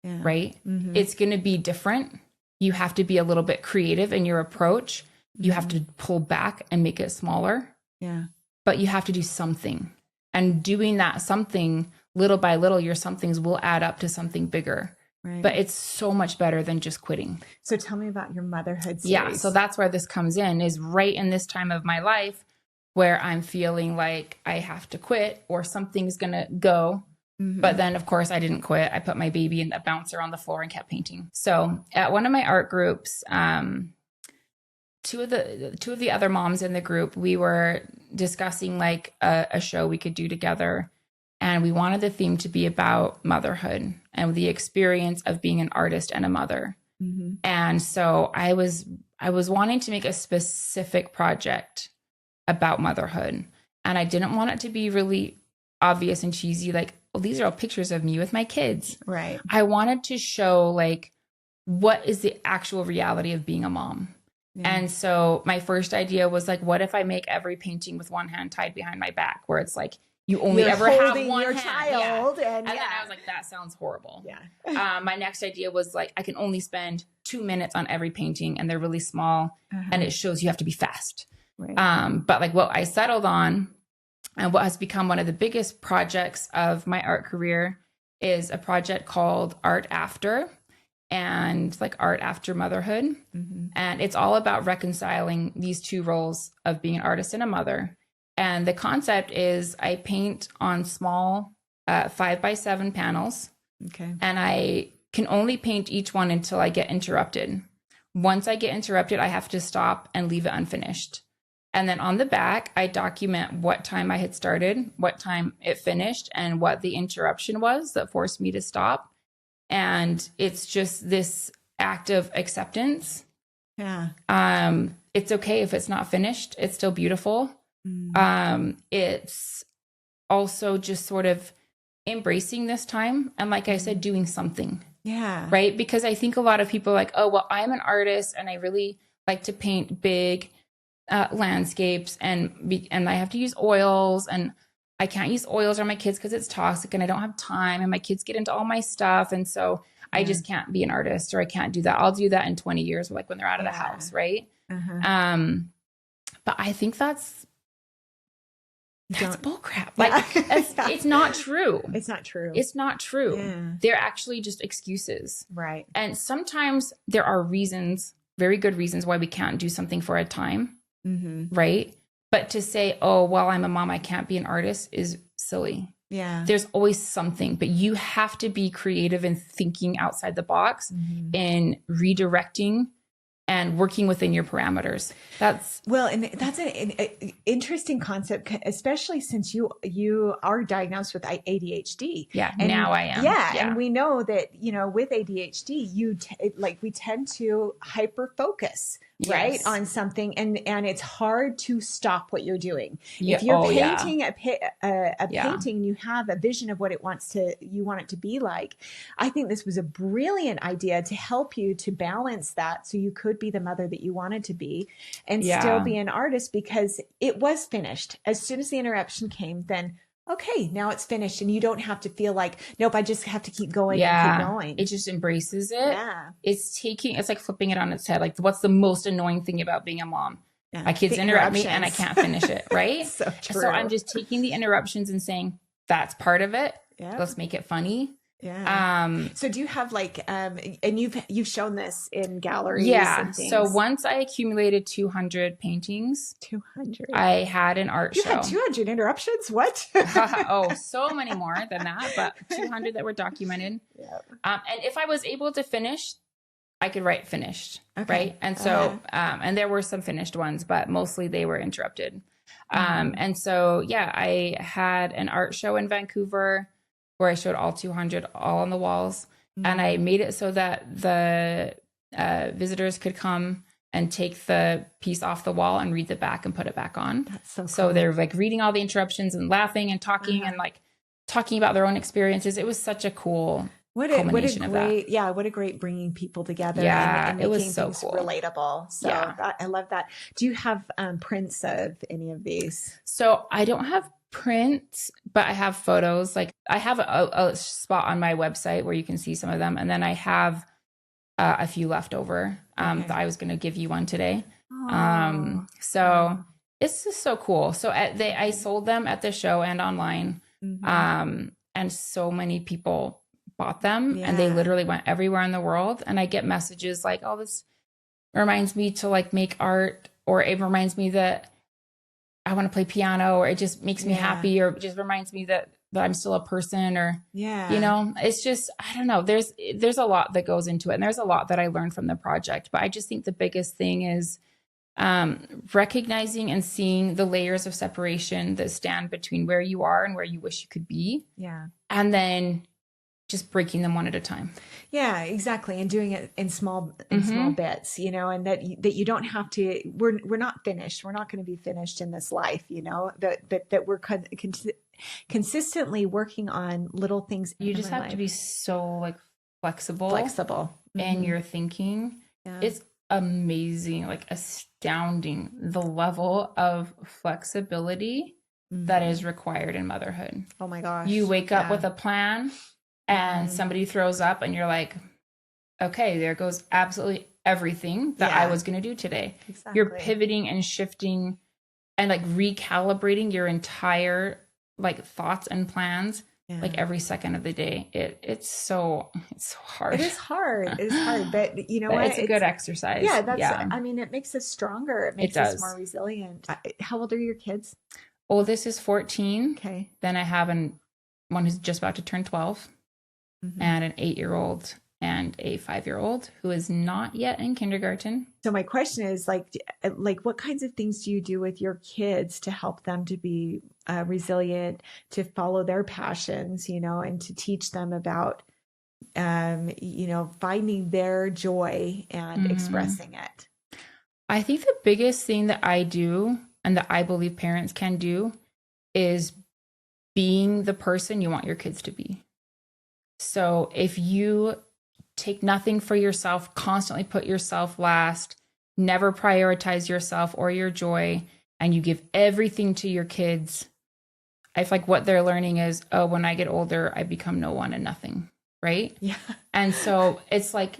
right? It's going to be different. You have to be a little bit creative in your approach. You have to pull back and make it smaller. Yeah. But you have to do something. And doing that something, little by little, your somethings will add up to something bigger. Right. But it's so much better than just quitting. So tell me about your motherhood series. Yeah, so that's where this comes in, is right in this time of my life where I'm feeling like I have to quit or something's going to go. But then, of course, I didn't quit. I put my baby in a bouncer on the floor and kept painting. So at one of my art groups, two of the other moms in the group, we were discussing like a show we could do together. And we wanted the theme to be about motherhood and the experience of being an artist and a mother. And so I was wanting to make a specific project about motherhood. And I didn't want it to be really obvious and cheesy, like, well, these are all pictures of me with my kids. Right. I wanted to show like, what is the actual reality of being a mom? Yeah. And so my first idea was like, what if I make every painting with one hand tied behind my back, where it's like, you only ever have one your hand. child. Yeah. And then I was like, that sounds horrible. Yeah. My next idea was like, I can only spend 2 minutes on every painting, and they're really small, and it shows you have to be fast. Right. But like what I settled on, and what has become one of the biggest projects of my art career, is a project called Art After, and like Art After Motherhood. And it's all about reconciling these two roles of being an artist and a mother. And the concept is I paint on small 5x7 panels. Okay. And I can only paint each one until I get interrupted. Once I get interrupted, I have to stop and leave it unfinished. And then on the back, I document what time I had started, what time it finished, and what the interruption was that forced me to stop. And it's just this act of acceptance. Yeah. It's okay if it's not finished. It's still beautiful. It's also just sort of embracing this time. And like I said, doing something. Yeah. Right? Because I think a lot of people are like, oh, well, I'm an artist and I really like to paint big landscapes, and I have to use oils, and I can't use oils on my kids because it's toxic and I don't have time, and my kids get into all my stuff. And so I just can't be an artist, or I can't do that. I'll do that in 20 years, like when they're out of the house. Right. But I think that's bullcrap. Like it's not true. It's not true. It's not true. Yeah. They're actually just excuses. Right. And sometimes there are reasons, very good reasons, why we can't do something for a time. Right. But to say, oh, well, I'm a mom, I can't be an artist, is silly. Yeah. There's always something, but you have to be creative in thinking outside the box and redirecting and working within your parameters. That's an interesting concept, especially since you are diagnosed with ADHD. Yeah, and now I am. Yeah, and we know that with ADHD, we tend to hyper focus. Right, on something, and it's hard to stop what you're doing. Yeah. If you're painting a painting, you have a vision of what you want it to be like. I think this was a brilliant idea to help you to balance that, so you could be the mother that you wanted to be, and still be an artist, because it was finished as soon as the interruption came. Then okay, now it's finished, and you don't have to feel like, nope, I just have to keep going and keep going. It just embraces it. Yeah. It's like flipping it on its head. Like, what's the most annoying thing about being a mom? Yeah. My kids interrupt me and I can't finish it, right? So true. So I'm just taking the interruptions and saying, that's part of it. Yeah. Let's make it funny. Yeah. So do you have and you've shown this in galleries? Yeah. And things. So once I accumulated 200 paintings, 200. I had an art show. You had 200 interruptions? What? Oh, so many more than that, but 200 that were documented. Yep. And if I was able to finish I could write finished. Okay. Right. And so, and there were some finished ones, but mostly they were interrupted. And so, yeah, I had an art show in Vancouver where I showed all 200 all on the walls. And I made it so that the visitors could come and take the piece off the wall and read the back and put it back on. That's so cool. So they're like reading all the interruptions and laughing and talking and like talking about their own experiences. It was such a cool culmination of that. Yeah, what a great bringing people together. Yeah, and it was making so things cool. Relatable. So I love that. Do you have prints of any of these? So I don't have prints, but I have photos. Like I have a spot on my website where you can see some of them. And then I have a few left over that I was going to give you one today. It's just so cool. So I sold them at the show and online. And so many people bought them and they literally went everywhere in the world. And I get messages like, oh, this reminds me to like make art, or it reminds me that I want to play piano, or it just makes me happy, or it just reminds me that I'm still a person, or, you know, it's just, I don't know. There's a lot that goes into it, and there's a lot that I learned from the project, but I just think the biggest thing is recognizing and seeing the layers of separation that stand between where you are and where you wish you could be. Yeah. And then just breaking them one at a time. Yeah, exactly. And doing it in small bits, you know, and that you don't have to, we're not finished. We're not going to be finished in this life, you know, that we're consistently working on little things. You just have to be so like flexible in your thinking. Yeah. It's amazing, like astounding, the level of flexibility that is required in motherhood. Oh my gosh. You wake up with a plan and somebody throws up and you're like, okay, there goes absolutely everything that I was going to do today. Exactly. You're pivoting and shifting and like recalibrating your entire like thoughts and plans like every second of the day. It's so hard. It is hard. But you know what? It's a good exercise. Yeah. I mean, it makes us stronger. It makes us more resilient. How old are your kids? Oldest is 14. Okay. Then I have one who's just about to turn 12. And an 8-year-old and a 5-year-old who is not yet in kindergarten. So my question is like what kinds of things do you do with your kids to help them to be resilient, to follow their passions, you know, and to teach them about, you know, finding their joy and expressing it? I think the biggest thing that I do and that I believe parents can do is being the person you want your kids to be. So if you take nothing for yourself, constantly put yourself last, never prioritize yourself or your joy, and you give everything to your kids, I feel like what they're learning is, oh, when I get older, I become no one and nothing, right? Yeah. And so it's like,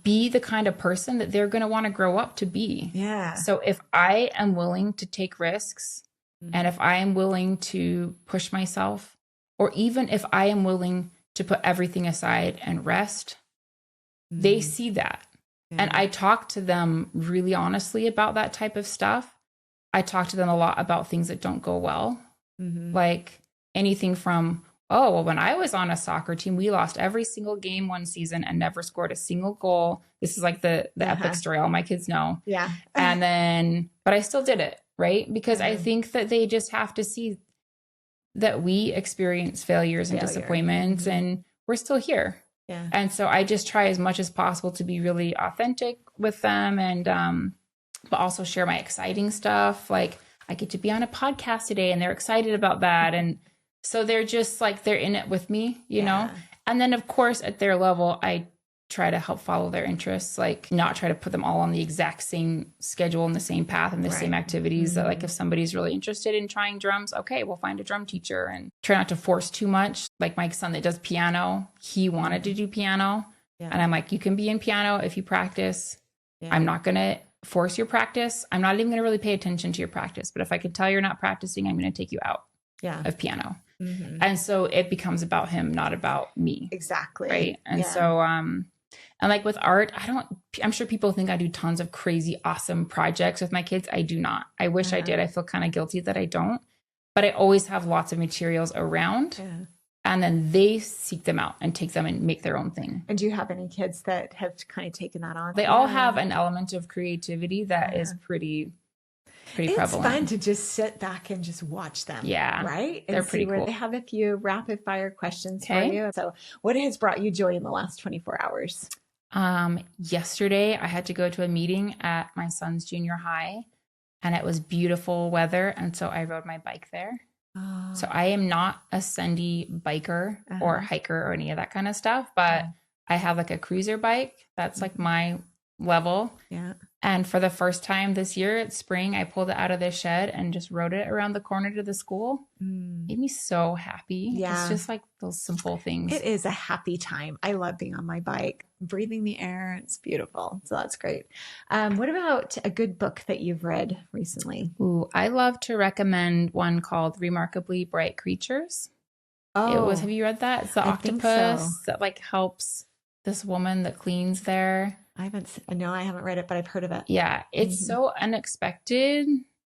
be the kind of person that they're going to want to grow up to be. Yeah. So if I am willing to take risks, and if I am willing to push myself, or even if I am willing to put everything aside and rest, they see that. Yeah. And I talk to them really honestly about that type of stuff. I talk to them a lot about things that don't go well. Like anything from, oh, well, when I was on a soccer team, we lost every single game one season and never scored a single goal. This is like the epic story all my kids know. Yeah. And then, but I still did it, right? Because I think that they just have to see that we experience failures and disappointments and we're still here. Yeah. And so I just try as much as possible to be really authentic with them and, but also share my exciting stuff. Like I get to be on a podcast today and they're excited about that. And so they're just like, they're in it with me, you know? And then of course at their level, I try to help follow their interests, like not try to put them all on the exact same schedule and the same path and the same activities. That like if somebody's really interested in trying drums, okay, we'll find a drum teacher and try not to force too much. Like my son that does piano, he wanted to do piano. And I'm like, you can be in piano if you practice. I'm not going to force your practice. I'm not even going to really pay attention to your practice. But if I can tell you're not practicing, I'm going to take you out of piano. And so it becomes about him, not about me. Exactly. Right. And so, and like with art, I'm sure people think I do tons of crazy, awesome projects with my kids. I do not. I wish I did. I feel kind of guilty that I don't, but I always have lots of materials around and then they seek them out and take them and make their own thing. And do you have any kids that have kind of taken that on? They all have an element of creativity that is pretty prevalent. It's fun to just sit back and just watch them. Yeah. Right? And they're pretty cool. They have a few rapid fire questions for you. So what has brought you joy in the last 24 hours? Yesterday I had to go to a meeting at my son's junior high, and it was beautiful weather. And so I rode my bike there. Oh. So I am not a Sunday biker or hiker or any of that kind of stuff, but I have like a cruiser bike. That's like my level. Yeah. And for the first time this year, it's spring, I pulled it out of the shed and just rode it around the corner to the school. Made me so happy. Yeah. It's just like those simple things. It is a happy time. I love being on my bike, breathing the air. It's beautiful. So that's great. What about a good book that you've read recently? Ooh, I love to recommend one called Remarkably Bright Creatures. Oh, have you read that? It's the octopus that like helps this woman that cleans there. I haven't read it, but I've heard of it. Yeah. It's so unexpected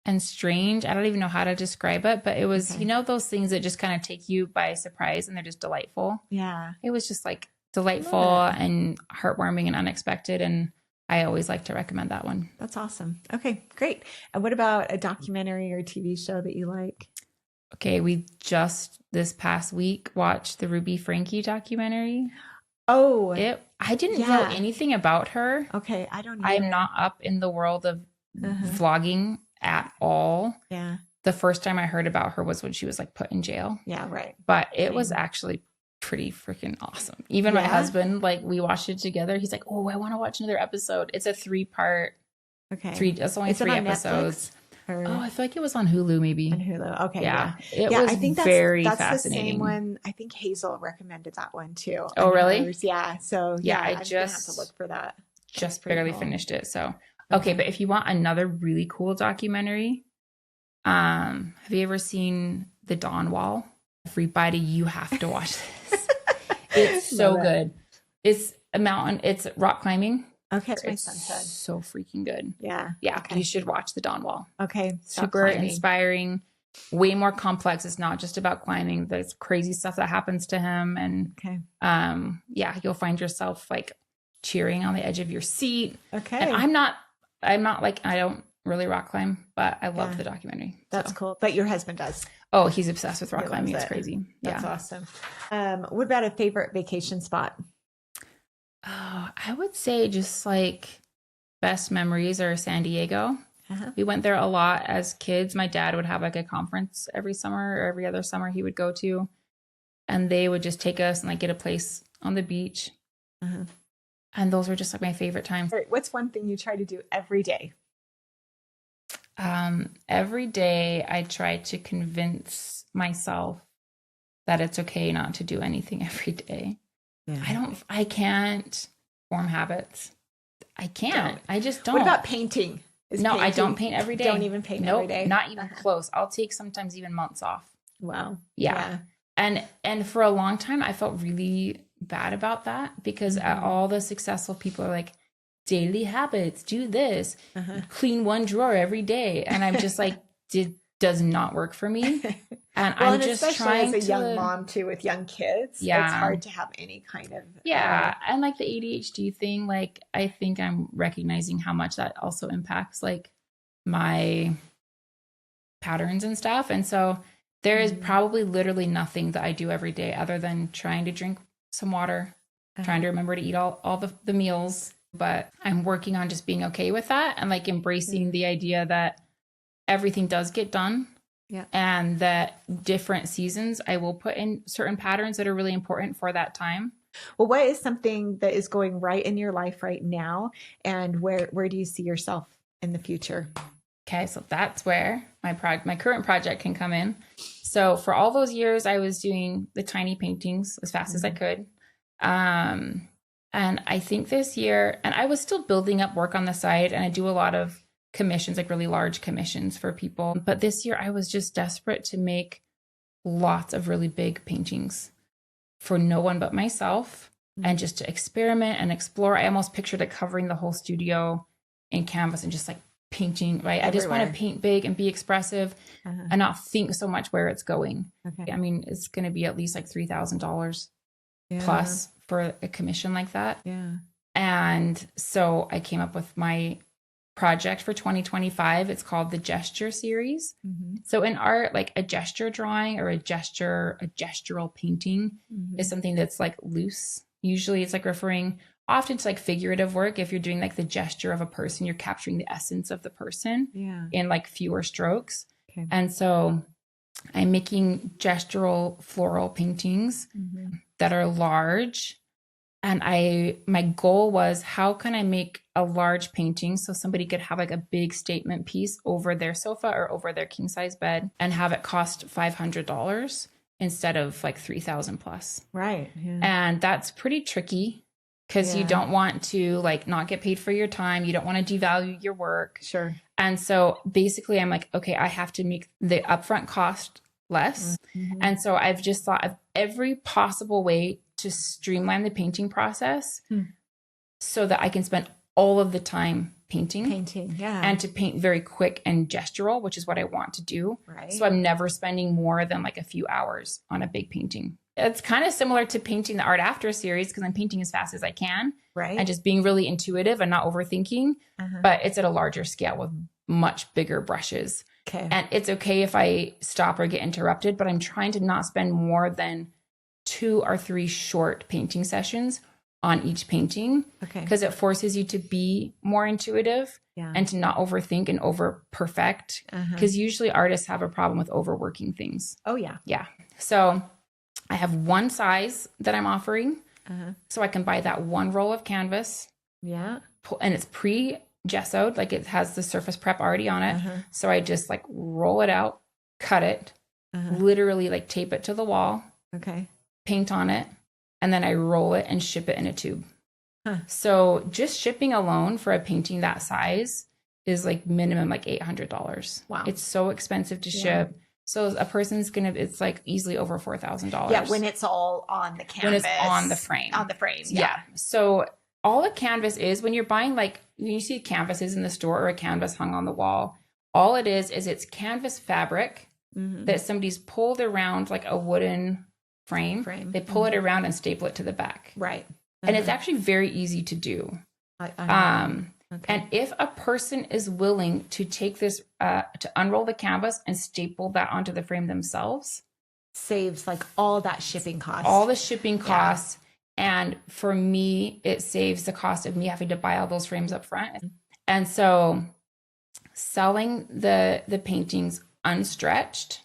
and strange. I don't even know how to describe it, but it was, those things that just kind of take you by surprise and they're just delightful. Yeah. It was just like delightful and heartwarming and unexpected. And I always like to recommend that one. That's awesome. Okay, great. And what about a documentary or TV show that you like? Okay. We just this past week watched the Ruby Frankie documentary. Oh, I didn't know anything about her. Okay, I don't either. I'm not up in the world of vlogging at all. Yeah. The first time I heard about her was when she was like put in jail. Yeah, right. But it was actually pretty freaking awesome. Even my husband, like we watched it together. He's like, "Oh, I want to watch another episode." It's a 3-part. Okay. That's only 3 episodes. I feel like it was on Hulu, maybe. On Hulu. Okay. Yeah. It was very fascinating. That's the same one. I think Hazel recommended that one too. Oh, really? Yeah. So I just gonna have to look for that. Just barely finished it. So, okay. But if you want another really cool documentary, have you ever seen The Dawn Wall? Everybody, you have to watch this. It's so good. It's a mountain. It's rock climbing. Okay. It's so freaking good. Yeah. Yeah. Okay. You should watch The Dawn Wall. Okay. Super inspiring, way more complex. It's not just about climbing. There's crazy stuff that happens to him. And you'll find yourself like cheering on the edge of your seat. Okay. And I'm not like, I don't really rock climb, but I love the documentary. That's cool. But your husband does. Oh, he's obsessed with rock climbing. It's crazy. That's awesome. What about a favorite vacation spot? Oh, I would say just like best memories are San Diego. We went there a lot as kids. My dad would have like a conference every summer or every other summer he would go to, and they would just take us and like get a place on the beach. And those were just like my favorite times. What's one thing you try to do every day? Every day I try to convince myself that it's okay not to do anything every day. Yeah. I can't form habits. I can't. I just don't. What about painting? I don't paint every day. Don't even paint every day? Not even close. I'll take sometimes even months off. Wow. Yeah. And for a long time, I felt really bad about that because all the successful people are like, daily habits, do this, clean one drawer every day. And I'm just like, does not work for me. And I'm just trying as a young mom too, with young kids. It's hard to have any kind of and like the ADHD thing, like I think I'm recognizing how much that also impacts like my patterns and stuff. And so there is probably literally nothing that I do every day other than trying to drink some water, trying to remember to eat all the meals. But I'm working on just being okay with that and like embracing the idea that everything does get done. Yeah. And that different seasons, I will put in certain patterns that are really important for that time. Well, what is something that is going right in your life right now? And where do you see yourself in the future? Okay. So that's where my current project can come in. So for all those years, I was doing the tiny paintings as fast as I could. And I think this year, and I was still building up work on the side, and I do a lot of commissions, like really large commissions for people. But this year I was just desperate to make lots of really big paintings for no one but myself and just to experiment and explore. I almost pictured it covering the whole studio in canvas and just like painting, right? I just want to paint big and be expressive and not think so much where it's going. Okay. I mean, it's going to be at least like $3,000 plus for a commission like that. Yeah. And so I came up with my project for 2025. It's called the Gesture Series. So in art, like a gesture drawing or a gestural painting is something that's like loose. Usually it's like referring often to like figurative work. If you're doing like the gesture of a person, you're capturing the essence of the person in like fewer strokes. Okay. And so I'm making gestural floral paintings that are large. And my goal was, how can I make a large painting so somebody could have like a big statement piece over their sofa or over their king size bed and have it cost $500 instead of like 3,000 plus. Right. Yeah. And that's pretty tricky because you don't want to like not get paid for your time. You don't want to devalue your work. Sure. And so basically I'm like, okay, I have to make the upfront cost less. And so I've just thought of every possible way to streamline the painting process so that I can spend all of the time painting. And to paint very quick and gestural, which is what I want to do. Right. So I'm never spending more than like a few hours on a big painting. It's kind of similar to painting the Art After series because I'm painting as fast as I can. Right. And just being really intuitive and not overthinking. But it's at a larger scale with much bigger brushes. Okay. And it's okay if I stop or get interrupted, but I'm trying to not spend more than 2 or 3 short painting sessions on each painting. Okay. Because it forces you to be more intuitive and to not overthink and over perfect. Because usually artists have a problem with overworking things. Oh, yeah. Yeah. So I have one size that I'm offering. So I can buy that one roll of canvas. Yeah. And it's pre-gessoed, like it has the surface prep already on it. So I just like roll it out, cut it, literally like tape it to the wall. Okay. Paint on it, and then I roll it and ship it in a tube. So just shipping alone for a painting that size is like minimum like $800. Wow. It's so expensive to ship. So a person's it's like easily over $4,000. Yeah, when it's all on the canvas. When it's on the frame. On the frame, yeah. So all a canvas is, when you're buying, like when you see canvases in the store or a canvas hung on the wall, all it is it's canvas fabric that somebody's pulled around like a wooden frame. They pull it around and staple it to the back. Right. And it's actually very easy to do. And if a person is willing to take this, to unroll the canvas and staple that onto the frame themselves, saves like all that shipping cost. All the shipping costs. And for me, it saves the cost of me having to buy all those frames up front. And so selling the paintings unstretched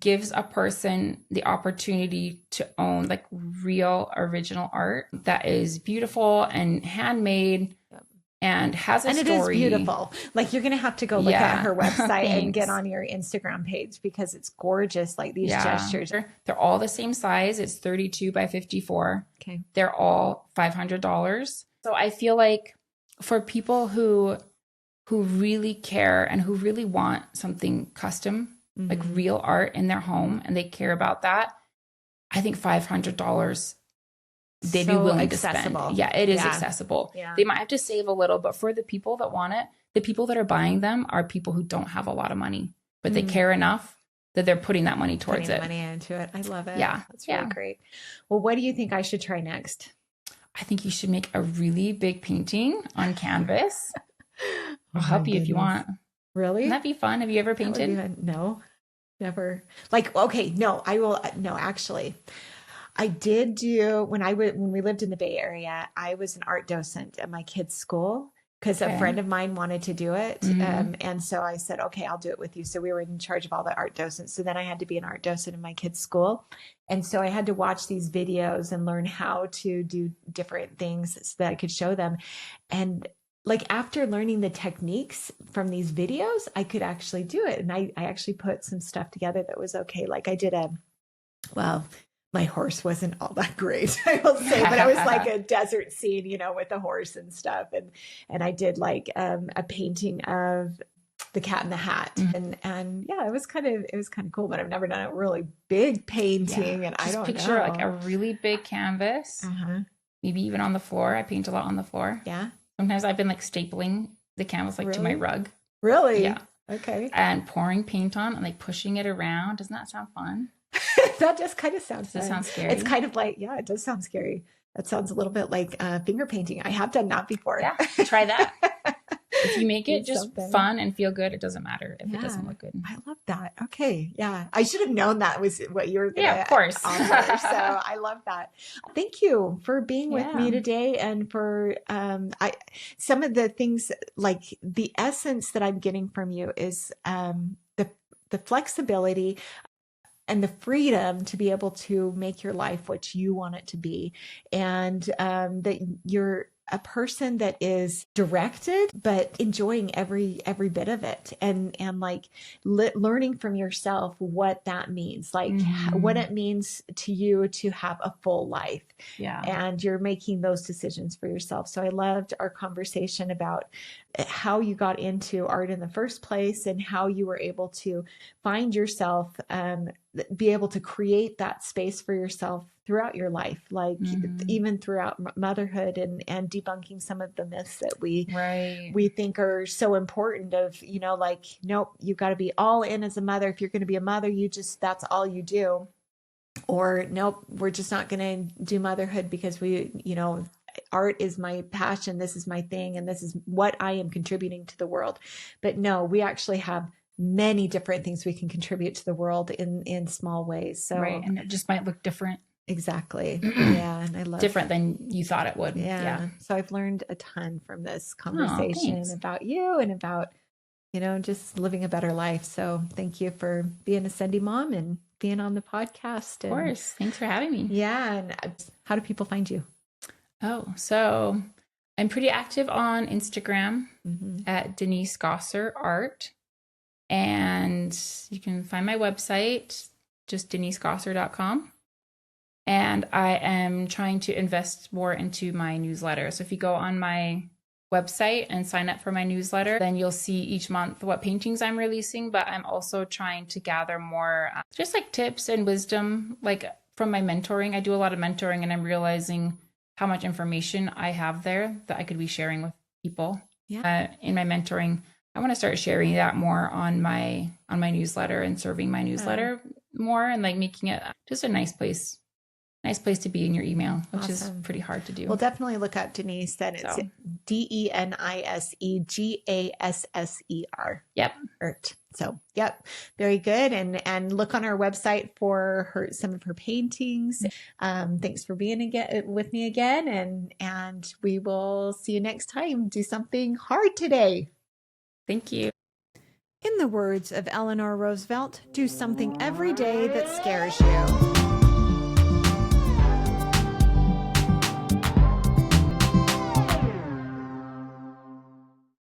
gives a person the opportunity to own like real original art that is beautiful and handmade and has a story. And it is beautiful. Like you're going to have to go look at her website and get on your Instagram page because it's gorgeous. Like these gestures. They're all the same size. It's 32 by 54. Okay. They're all $500. So I feel like for people who really care and who really want something custom, like real art in their home, and they care about that, I think $500 they'd be willing to spend. Yeah, it is accessible. Yeah. They might have to save a little, but for the people that want it, the people that are buying them are people who don't have a lot of money, but they care enough that they're putting that money towards it. Money into it. I love it. Yeah. That's really great. Well, what do you think I should try next? I think you should make a really big painting on canvas. I'll help you if you want. Really? Wouldn't that be fun? Have you ever painted? No, never. Like, okay, no, I will. No, actually, I did do when we lived in the Bay Area. I was an art docent at my kids' school because a friend of mine wanted to do it, and so I said, okay, I'll do it with you. So we were in charge of all the art docents. So then I had to be an art docent in my kids' school, and so I had to watch these videos and learn how to do different things so that I could show them, and like after learning the techniques from these videos, I could actually do it. And I actually put some stuff together that was okay. Like I did my horse wasn't all that great, I will say, but it was like a desert scene, with a horse and stuff. And I did like a painting of the Cat in the Hat. And yeah, it was kind of cool, but I've never done a really big painting. And I don't picture know. Like a really big canvas, maybe even on the floor. I paint a lot on the floor. Yeah. Sometimes I've been like stapling the canvas like to my rug. Really? Yeah. Okay. And pouring paint on and like pushing it around. Doesn't that sound fun? That just kind of sounds fun. Does it sound scary? It's kind of like, yeah, it does sound scary. That sounds a little bit like finger painting. I have done that before. Yeah, try that. If you make it It's just something. fun and feel good, it doesn't matter if it doesn't look good. I love that. Okay. Yeah. I should have known that was what you were going to of course. offer. So I love that. Thank you for being with me today and for some of the things, like the essence that I'm getting from you is the flexibility and the freedom to be able to make your life what you want it to be. And that you're a person that is directed, but enjoying every bit of it, and like learning from yourself what that means, like what it means to you to have a full life. Yeah. And you're making those decisions for yourself. So I loved our conversation about how you got into art in the first place and how you were able to find yourself, be able to create that space for yourself throughout your life, like even throughout motherhood, and debunking some of the myths that we think are so important of, like, nope, you've got to be all in as a mother. If you're going to be a mother, that's all you do. Or nope, we're just not going to do motherhood because art is my passion. This is my thing. And this is what I am contributing to the world. But no, we actually have many different things we can contribute to the world in small ways. So, and it just might look different. Exactly. Yeah. And I love different than you thought it would. Yeah. So I've learned a ton from this conversation about you and about, just living a better life. So thank you for being a Sunday mom and being on the podcast. Of course. Thanks for having me. Yeah. And how do people find you? Oh, so I'm pretty active on Instagram at Denise Gasser Art. And you can find my website, just denisegasser.com. And I am trying to invest more into my newsletter. So if you go on my website and sign up for my newsletter, then you'll see each month what paintings I'm releasing. But I'm also trying to gather more just like tips and wisdom, like from my mentoring. I do a lot of mentoring, and I'm realizing how much information I have there that I could be sharing with people. Yeah. In my mentoring, I want to start sharing that more on my newsletter and serving my newsletter more, and like making it just a nice place to be in your email, which is pretty hard to do. Well, definitely look up Denise. Then it's DeniseGasser. Yep. Art. So, yep. Very good. And look on our website for some of her paintings. Thanks for being with me again. And we will see you next time. Do something hard today. Thank you. In the words of Eleanor Roosevelt, do something every day that scares you.